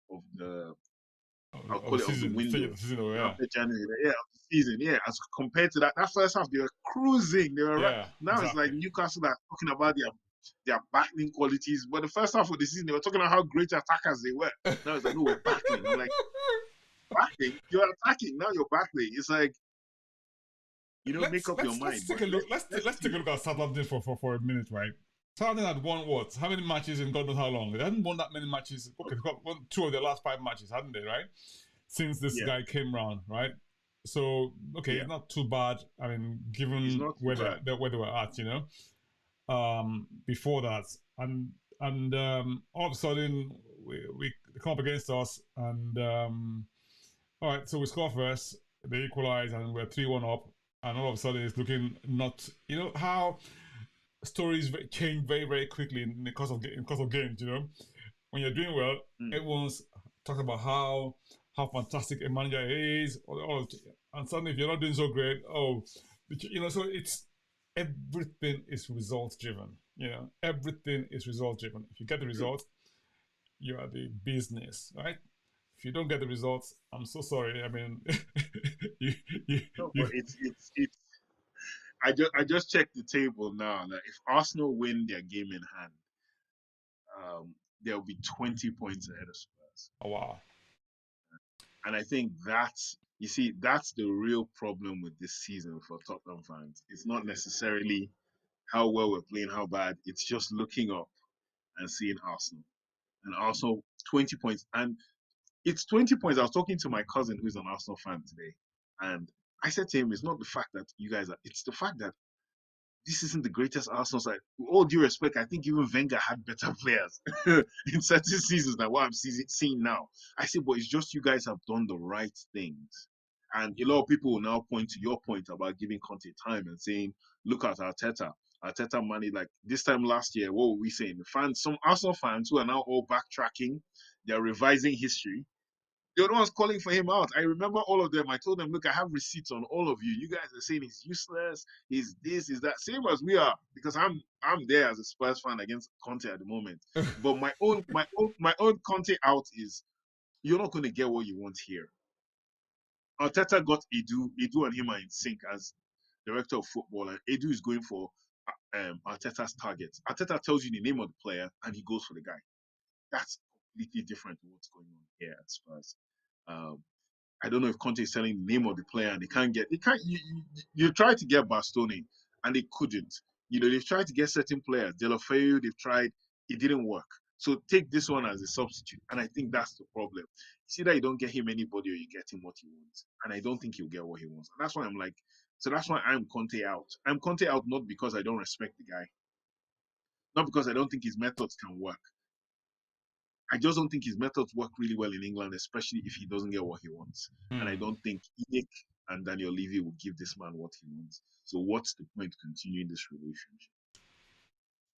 I'll Of the call it, of the season, stage of window. the season. Oh, yeah. After January, yeah, of the season, yeah. As compared to that first half, they were cruising. They were right. Yeah. Now it's like Exactly. Newcastle that are talking about their battling qualities. But the first half of the season, they were talking about how great attackers they were. Now it's like, no, we're battling. I'm like, battling? You're attacking. Now you're battling. It's like, make let's up your let's mind. let's take But a look. Let's let's let's see. take a look at Southampton for a minute, right? Southampton had won what? How many matches in God knows how long? They hadn't won that many matches. Okay, they've got won 2 of their last 5 matches, hadn't they? Right? Since this Yeah, guy came round, right? So okay, yeah. it's not too bad. I mean, It's given not too where bad. they were at, before that, and all of a sudden we come up against us, and all right, so we score first, they equalize, and we're 3-1 up, and all of a sudden it's looking not, how stories change very very quickly in the course of games. When you're doing well, Mm. everyone's talking about how fantastic a manager is, and suddenly if you're not doing so great, so it's everything is result driven. Everything is result driven. If you get the True. result, you are the business, right? If you don't get the results, I'm so sorry. I mean, you, you, No, you, but it's. I just checked the table now. Like, if Arsenal win their game in hand, they'll be 20 points ahead of Spurs. oh wow, And I think that's the real problem with this season for Tottenham fans. It's not necessarily how well we're playing, how bad. It's just looking up and seeing Arsenal. And Arsenal 20 points. And it's 20 points. I was talking to my cousin who's an Arsenal fan today. And I said to him, it's not the fact that you guys are, it's the fact that this isn't the greatest Arsenal side. With all due respect, I think even Wenger had better players in certain seasons than what I'm seeing now. I say, but it's just you guys have done the right things. And a lot of people will now point to your point about giving Conte time and saying, look at Arteta. Arteta money, like this time last year, what were we saying? The fans, some Arsenal fans who are now all backtracking, they're revising history. They're the ones calling for him out. I remember all of them. I told them, look, I have receipts on all of you. You guys are saying he's useless, he's this, he's that. Same as we are, because I'm there as a Spurs fan against Conte at the moment. But my own Conte out is, you're not going to get what you want here. Arteta got Edu and him are in sync as director of football, and Edu is going for Arteta's targets. Arteta tells you the name of the player, and he goes for the guy. That's completely different to what's going on here at Spurs. Um, I don't know if Conte is telling the name of the player and they can't, you try to get Bastoni and they couldn't. They've tried to get certain players. Delofeu, they've tried, it didn't work. So take this one as a substitute. And I think that's the problem. It's either you don't get him anybody or you get him what he wants. And I don't think he'll get what he wants. And that's why I'm like, so that's why I'm Conte out. I'm Conte out not because I don't respect the guy, not because I don't think his methods can work. I just don't think his methods work really well in England, especially if he doesn't get what he wants. And I hmm. don't think Enoch and Daniel Levy will give this man what he wants. So what's the point continuing this relationship?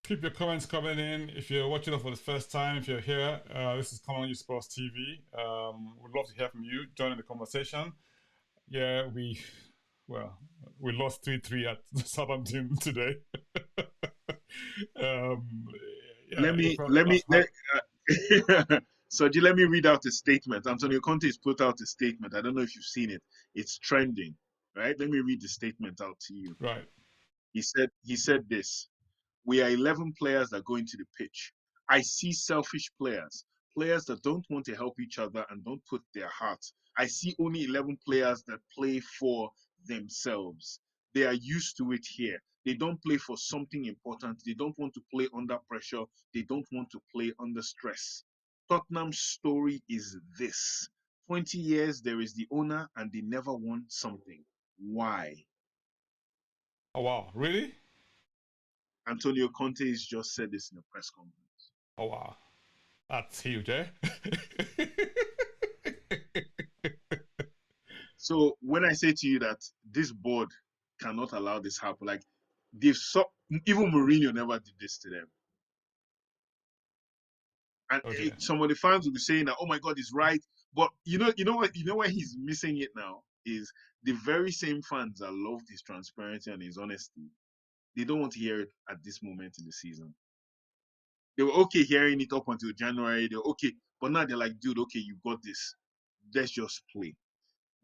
Keep your comments coming in. If you're watching us for the first time, if you're here, this is Common You Sports TV. We'd love to hear from you. Join in the conversation. Yeah, well, we lost 3-3 at Southampton today. um, yeah, Let me April, let me that's hard. so let me read out a statement. Antonio Conte has put out a statement. I don't know if you've seen it. It's trending, right? Let me read the statement out to you. Right. He said this. We are 11 players that go into the pitch. I see selfish players, players that don't want to help each other and don't put their heart. I see only 11 players that play for themselves. They are used to it here. They don't play for something important. They don't want to play under pressure. They don't want to play under stress. Tottenham's story is this: 20 years, there is the owner, and they never won something. Why? Oh, wow. Really? Antonio Conte has just said this in a press conference. Oh, wow. That's huge, eh? So when I say to you that this board cannot allow this happen, like they've even Mourinho never did this to them. And Oh, dear. some of the fans will be saying that, oh my God, he's right. But you know why he's missing it now is the very same fans that loved his transparency and his honesty. They don't want to hear it at this moment in the season. They were okay hearing it up until January. They're okay, but now they're like, dude, okay, you got this. Let's just play.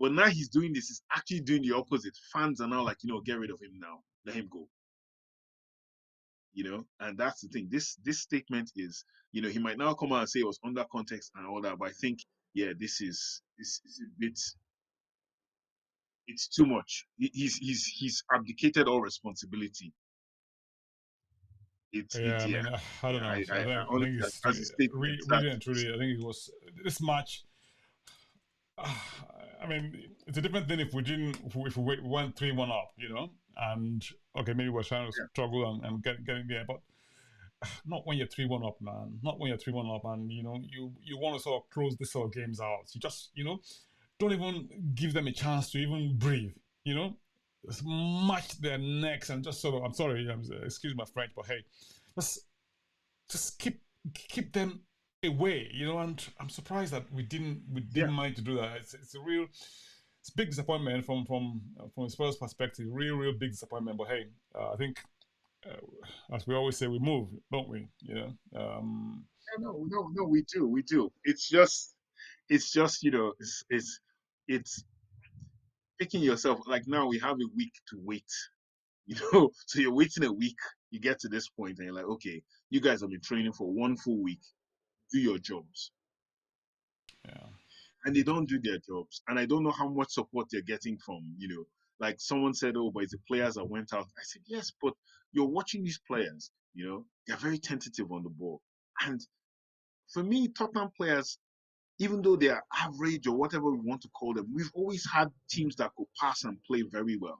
But now he's doing this. He's actually doing the opposite. Fans are now like, get rid of him now. Let him go. And that's the thing. This statement is, he might now come out and say it was under context and all that, but I think, yeah, this is a bit. It's too much. He's abdicated all responsibility. It's Yeah, I yeah. mean, I don't Yeah, know. I I think honestly, it's as a statement, really and truly. I think it was this match. Uh, I mean, it's a different thing if we went 3-1 up, and okay, maybe we're trying to yeah, struggle and getting there, but not when you're 3-1 up, man. Not when you're 3-1 up, and you want to sort of close this sort of games out. You just don't even give them a chance to even breathe. You know, smash their necks and just sort of. I'm sorry, excuse my French, but hey, just just keep them away. And I'm surprised that we didn't yeah. mind to do that. It's a real. It's a big disappointment from Spurs' perspective. Real big disappointment. But hey, I think as we always say, we move, don't we? Yeah, no, we do. It's just, it's picking yourself. Like now, we have a week to wait. So you're waiting a week. You get to this point, and you're like, okay, you guys have been training for one full week. Do your jobs. Yeah, And they don't do their jobs. And I don't know how much support they're getting from, like someone said, oh, but it's the players that went out. I said, yes, but you're watching these players, they're very tentative on the ball. And for me, Tottenham players, even though they are average or whatever we want to call them, we've always had teams that could pass and play very well.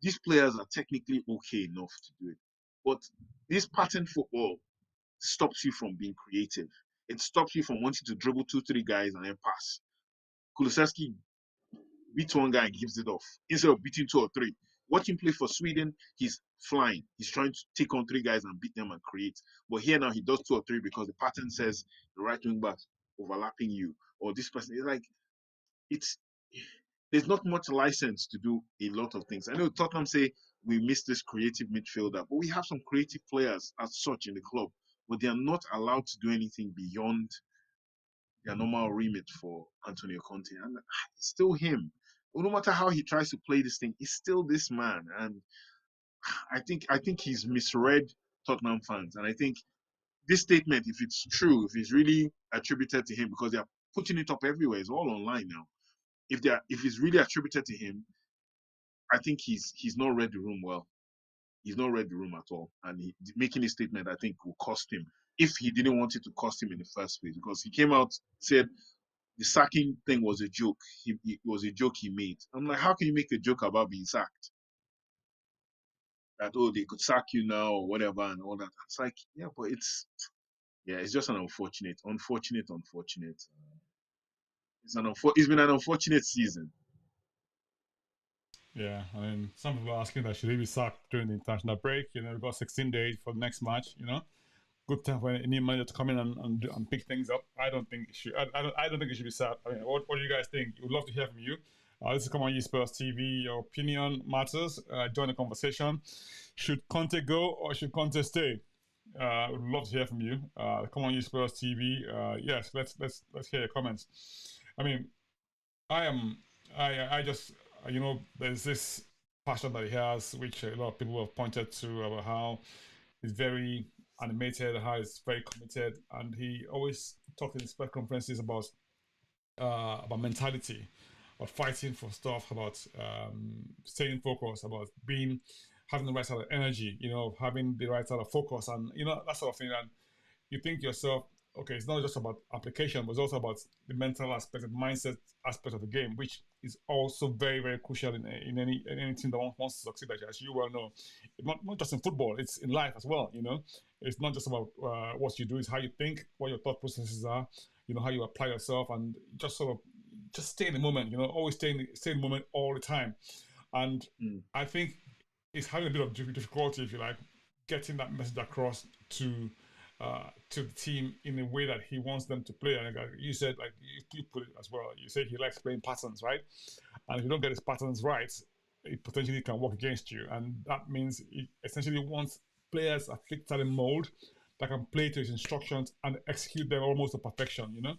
These players are technically okay enough to do it. But this pattern football stops you from being creative. It stops you from wanting to dribble two, three guys and then pass. Kulusevski beats one guy and gives it off instead of beating two or three. Watch him play for Sweden, he's flying. He's trying to take on three guys and beat them and create. But here now he does two or three because the pattern says the right wing back overlapping you or this person. It's like it's there's not much license to do a lot of things. I know Tottenham say we miss this creative midfielder, but we have some creative players as such in the club, but they are not allowed to do anything beyond their normal remit for Antonio Conte. And it's still him. Well, no matter how he tries to play this thing, it's still this man. And I think he's misread Tottenham fans. And I think this statement, if it's true, if it's really attributed to him, because they're putting it up everywhere, it's all online now. If it's really attributed to him, I think he's not read the room well. He's not read the room at all. And making a statement, I think, will cost him if he didn't want it to cost him in the first place. Because he came out, said the sacking thing was a joke. It was a joke he made. I'm like, how can you make a joke about being sacked? That, oh, they could sack you now or whatever and all that. It's like, yeah, but it's just an unfortunate. It's been an unfortunate season. Yeah, I mean, some people are asking that should he be sacked during the international break? You know, we've got 16 days for the next match. You know, good time for any manager to come in and pick things up. I don't think it should. I don't think it should be sacked. I mean, what do you guys think? We'd love to hear from you. This is Come On Spurs TV. Your opinion matters. Join the conversation. Should Conte go or should Conte stay? Would love to hear from you. Come On Spurs TV. Yes, let's hear your comments. I mean, I am. I just there's this passion that he has, which a lot of people have pointed to about how he's very animated, how he's very committed, and he always talks in his press conferences about mentality, about fighting for stuff, about staying focused, about being having the right sort of energy, having the right sort of focus, and that sort of thing. And you think to yourself, okay, it's not just about application, but it's also about the mental aspect, the mindset aspect of the game, which is also very, very crucial in any team that wants to succeed. As you well know, not just in football, it's in life as well. It's not just about what you do; it's how you think, what your thought processes are. How you apply yourself, and just sort of just stay in the moment. Always stay in the moment all the time. And I think it's having a bit of difficulty, if you like, getting that message across to the team in a way that he wants them to play. And like you said, like you put it as well. You say he likes playing patterns, right? And if you don't get his patterns right, it potentially can work against you. And that means he essentially wants players that fit certain mold that can play to his instructions and execute them almost to perfection. And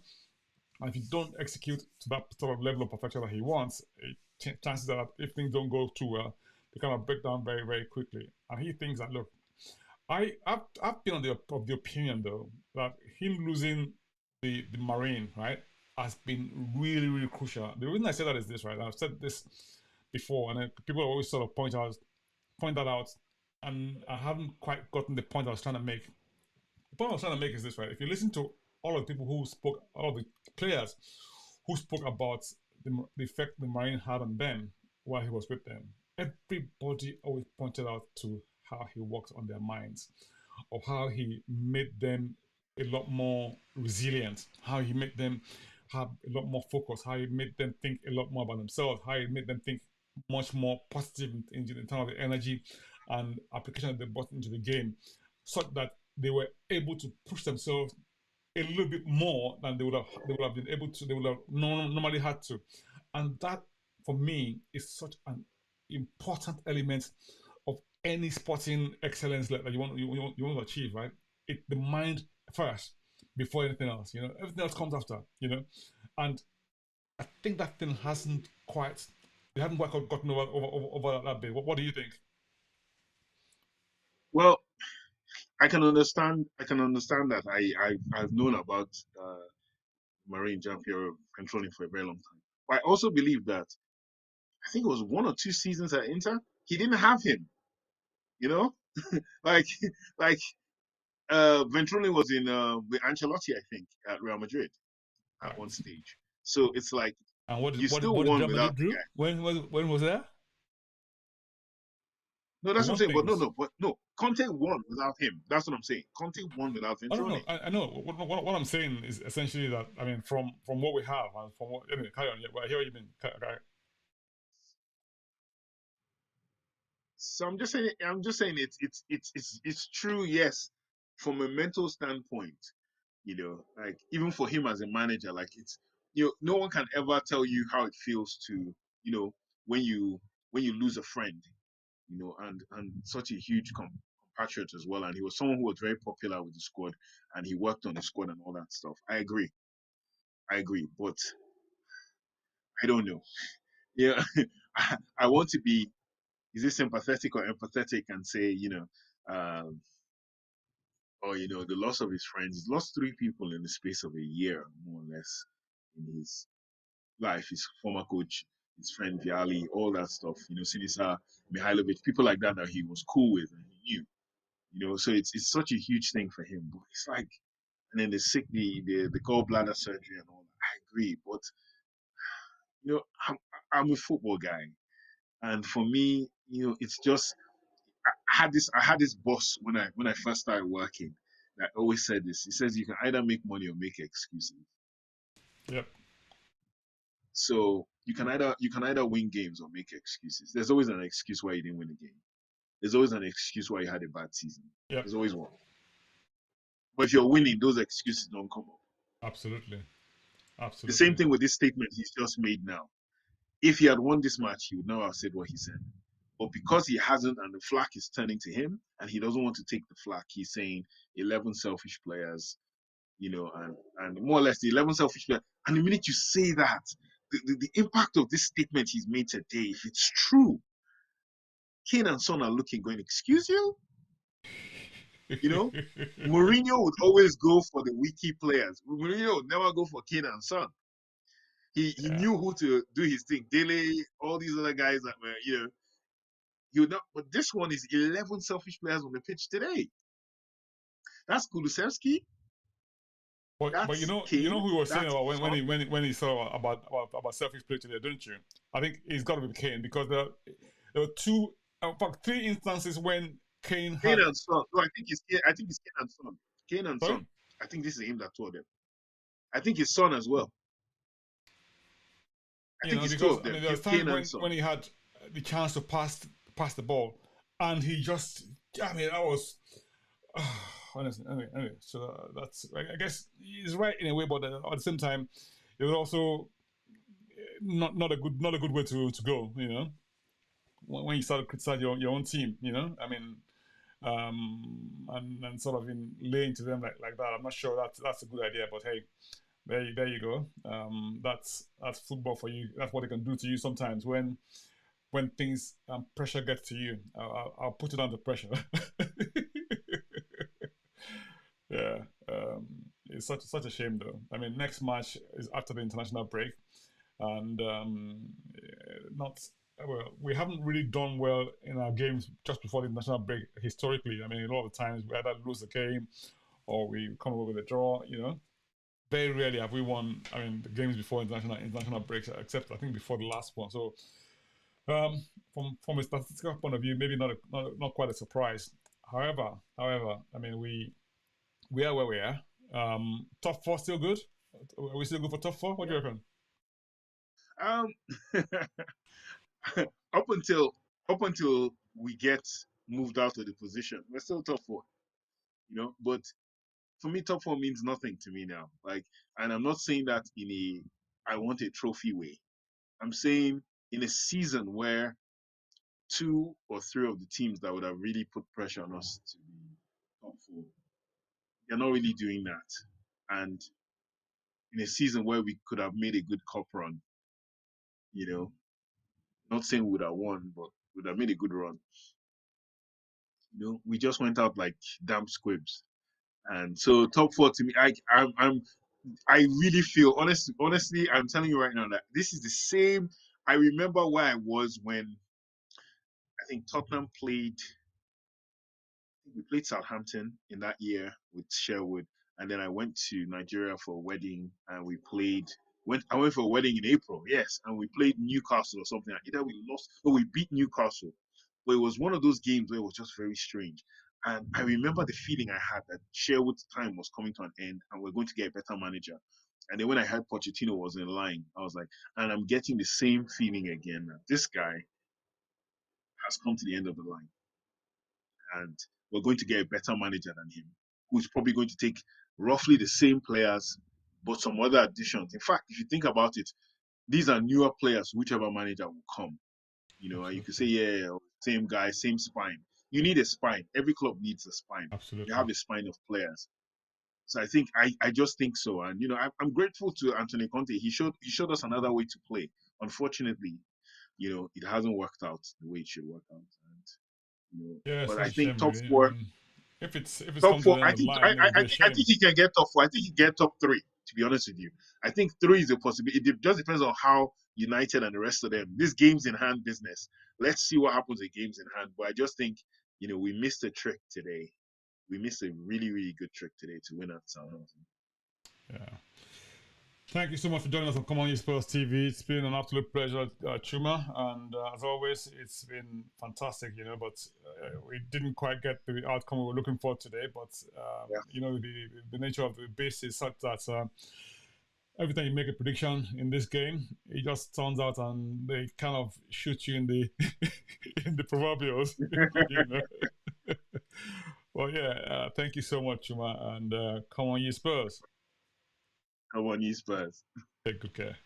if you don't execute to that sort of level of perfection that he wants, chances are that if things don't go too well, they kind of break down very, very quickly. And he thinks that, look, I've been of the opinion though that him losing the Marine, right, has been really, really crucial. The reason I say that is this, right? I've said this before, and people always sort of point that out, and I haven't quite gotten the point I was trying to make. The point I was trying to make is this, right? If you listen to all of the people who spoke, all of the players who spoke about the effect the Marine had on them while he was with them, everybody always pointed out to how he worked on their minds, of how he made them a lot more resilient, how he made them have a lot more focus, how he made them think a lot more about themselves, how he made them think much more positive in terms of the energy and application that they brought into the game, such that they were able to push themselves a little bit more than they would have been able to, they would have normally had to. And that for me is such an important element of any sporting excellence that you want to achieve, right? The mind first before anything else. Everything else comes after. And I think that thing hasn't quite they haven't quite gotten over that bit. What do you think? Well, I can understand that. I've known about Marine Jean-Pierre controlling for a very long time. But I also believe that I think it was 1 or 2 seasons at Inter, he didn't have him. You know, like like Ventrone was in with Ancelotti, I think, at Real Madrid at one Right. stage. So it's like And what you did what did, still what did won Real without Madrid the do? guy. When was that? No, They that's what I'm won saying. But no, things. no, but no. Conte won without him. That's what I'm saying. Conte won without I don't know. Ventrone. I know. What I'm saying is essentially that I mean, from what we have and from what anyway, carry on. Yeah, well, I hear what you mean. So I'm just saying it's true, yes, from a mental standpoint, like even for him as a manager, like it's no one can ever tell you how it feels to, you know, when you lose a friend, and such a huge compatriot as well. And he was someone who was very popular with the squad and he worked on the squad and all that stuff. I agree, but I don't know. Yeah, I want to be, is it sympathetic or empathetic and say, the loss of his friends. He's lost 3 people in the space of a year, more or less, in his life. His former coach, his friend Viali, all that stuff. Sinisa, Mihailovic, people like that he was cool with and he knew. So it's such a huge thing for him. But it's like, and then the sick, the gallbladder surgery and all that. I agree, but you know, I'm I'm a football guy, and for me, it's just I had this boss when I first started working that always said this. He says you can either make money or make excuses. Yep. So you can either win games or make excuses. There's always an excuse why you didn't win a game. There's always an excuse why you had a bad season. Yep. There's always one. But if you're winning, those excuses don't come up. Absolutely. The same Absolutely. thing with this statement he's just made now. If he had won this match, he would now have said what he said. But because he hasn't and the flack is turning to him and he doesn't want to take the flack, he's saying 11 selfish players, and more or less the 11 selfish players. And the minute you say that, the impact of this statement he's made today, if it's true, Kane and Son are looking, going, excuse you? You know, Mourinho would always go for the wiki players. Mourinho would never go for Kane and Son. He Yeah. knew who to do his thing. Dele, all these other guys that were, he would not. But this one is 11 selfish players on the pitch today. That's Kulusevski. But That's you know Kane. who he was saying That's about Son. when he saw about selfish play today, don't you? I think he's got to be Kane because there were two, in fact, three instances when Kane Kane had. and Son. No, I think it's Kane and Son. Kane and Sorry, Son. I think this is him that told them. I think his son as well. I think it's two because of I them. mean there was times Kane and Son. when he had the chance to pass the ball, and he just, I mean, that was. Honestly, anyway, so that's, I guess he's right in a way, but at the same time, it was also not a good way to go. When you start to criticize your own team, I mean, and sort of in laying to them like that. I'm not sure that's a good idea, but hey, there you go. That's football for you. That's what they can do to you sometimes when things pressure gets to you. I'll put it under pressure. Yeah, it's such a shame though. I mean, next match is after the international break, and not well. We haven't really done well in our games just before the international break historically. I mean, a lot of the times we either lose the game or we come over with a draw. Very rarely have we won. I mean, the games before international breaks, except I think before the last one. So, from a statistical point of view, maybe not quite a surprise. However, I mean, we are where we are. Top four still good? Are we still good for top four? What do you reckon? Um, up until we get moved out of the position, we're still top four. But for me, top four means nothing to me now. Like, and I'm not saying that in a I want a trophy way. I'm saying in a season where two or three of the teams that would have really put pressure on us to be top four, they're not really doing that. And in a season where we could have made a good cup run, you know, not saying we would have won, but would have made a good run. We just went out like damn squibs. And so top four to me, I really feel honestly, I'm telling you right now that this is the same. I remember where I was when I think Tottenham played. We played Southampton in that year with Sherwood, and then I went to Nigeria for a wedding, and we played. I went for a wedding in April, yes, and we played Newcastle or something. Either we lost or we beat Newcastle, but it was one of those games where it was just very strange. And I remember the feeling I had that Sherwood's time was coming to an end, and we're going to get a better manager. And then when I heard Pochettino was in line, I was like, and I'm getting the same feeling again. This guy has come to the end of the line, and we're going to get a better manager than him, who's probably going to take roughly the same players, but some other additions. In fact, if you think about it, these are newer players, whichever manager will come. And you could say, Absolutely. yeah, same guy, same spine. You need a spine. Every club needs a spine. You Absolutely. have a spine of players. So I just think so. And I'm grateful to Anthony Conte. He showed us another way to play. Unfortunately, it hasn't worked out the way it should work out. And Yeah, but such I a think shame, top really. I four, mean, if it's top come to four. the end I of the think I, line, it I, would I be a think I think shame. he can get top four. I think he can get top three. To be honest with you, I think three is a possibility. It just depends on how United and the rest of them. This games in hand business. Let's see what happens with games in hand. But I just think we missed a trick today. We missed a really really good trick today to win at Southampton. Yeah. Thank you so much for joining us on Come On Esports TV. It's been an absolute pleasure, Chuma, and as always, it's been fantastic. But we didn't quite get the outcome we were looking for today. But Yeah, the nature of the base is such that every time you make a prediction in this game, it just turns out and they kind of shoot you in the in the proverbials. You know. Well, yeah. Thank you so much, Chuma, and come on, you Spurs. Come on, you Spurs. Take good care.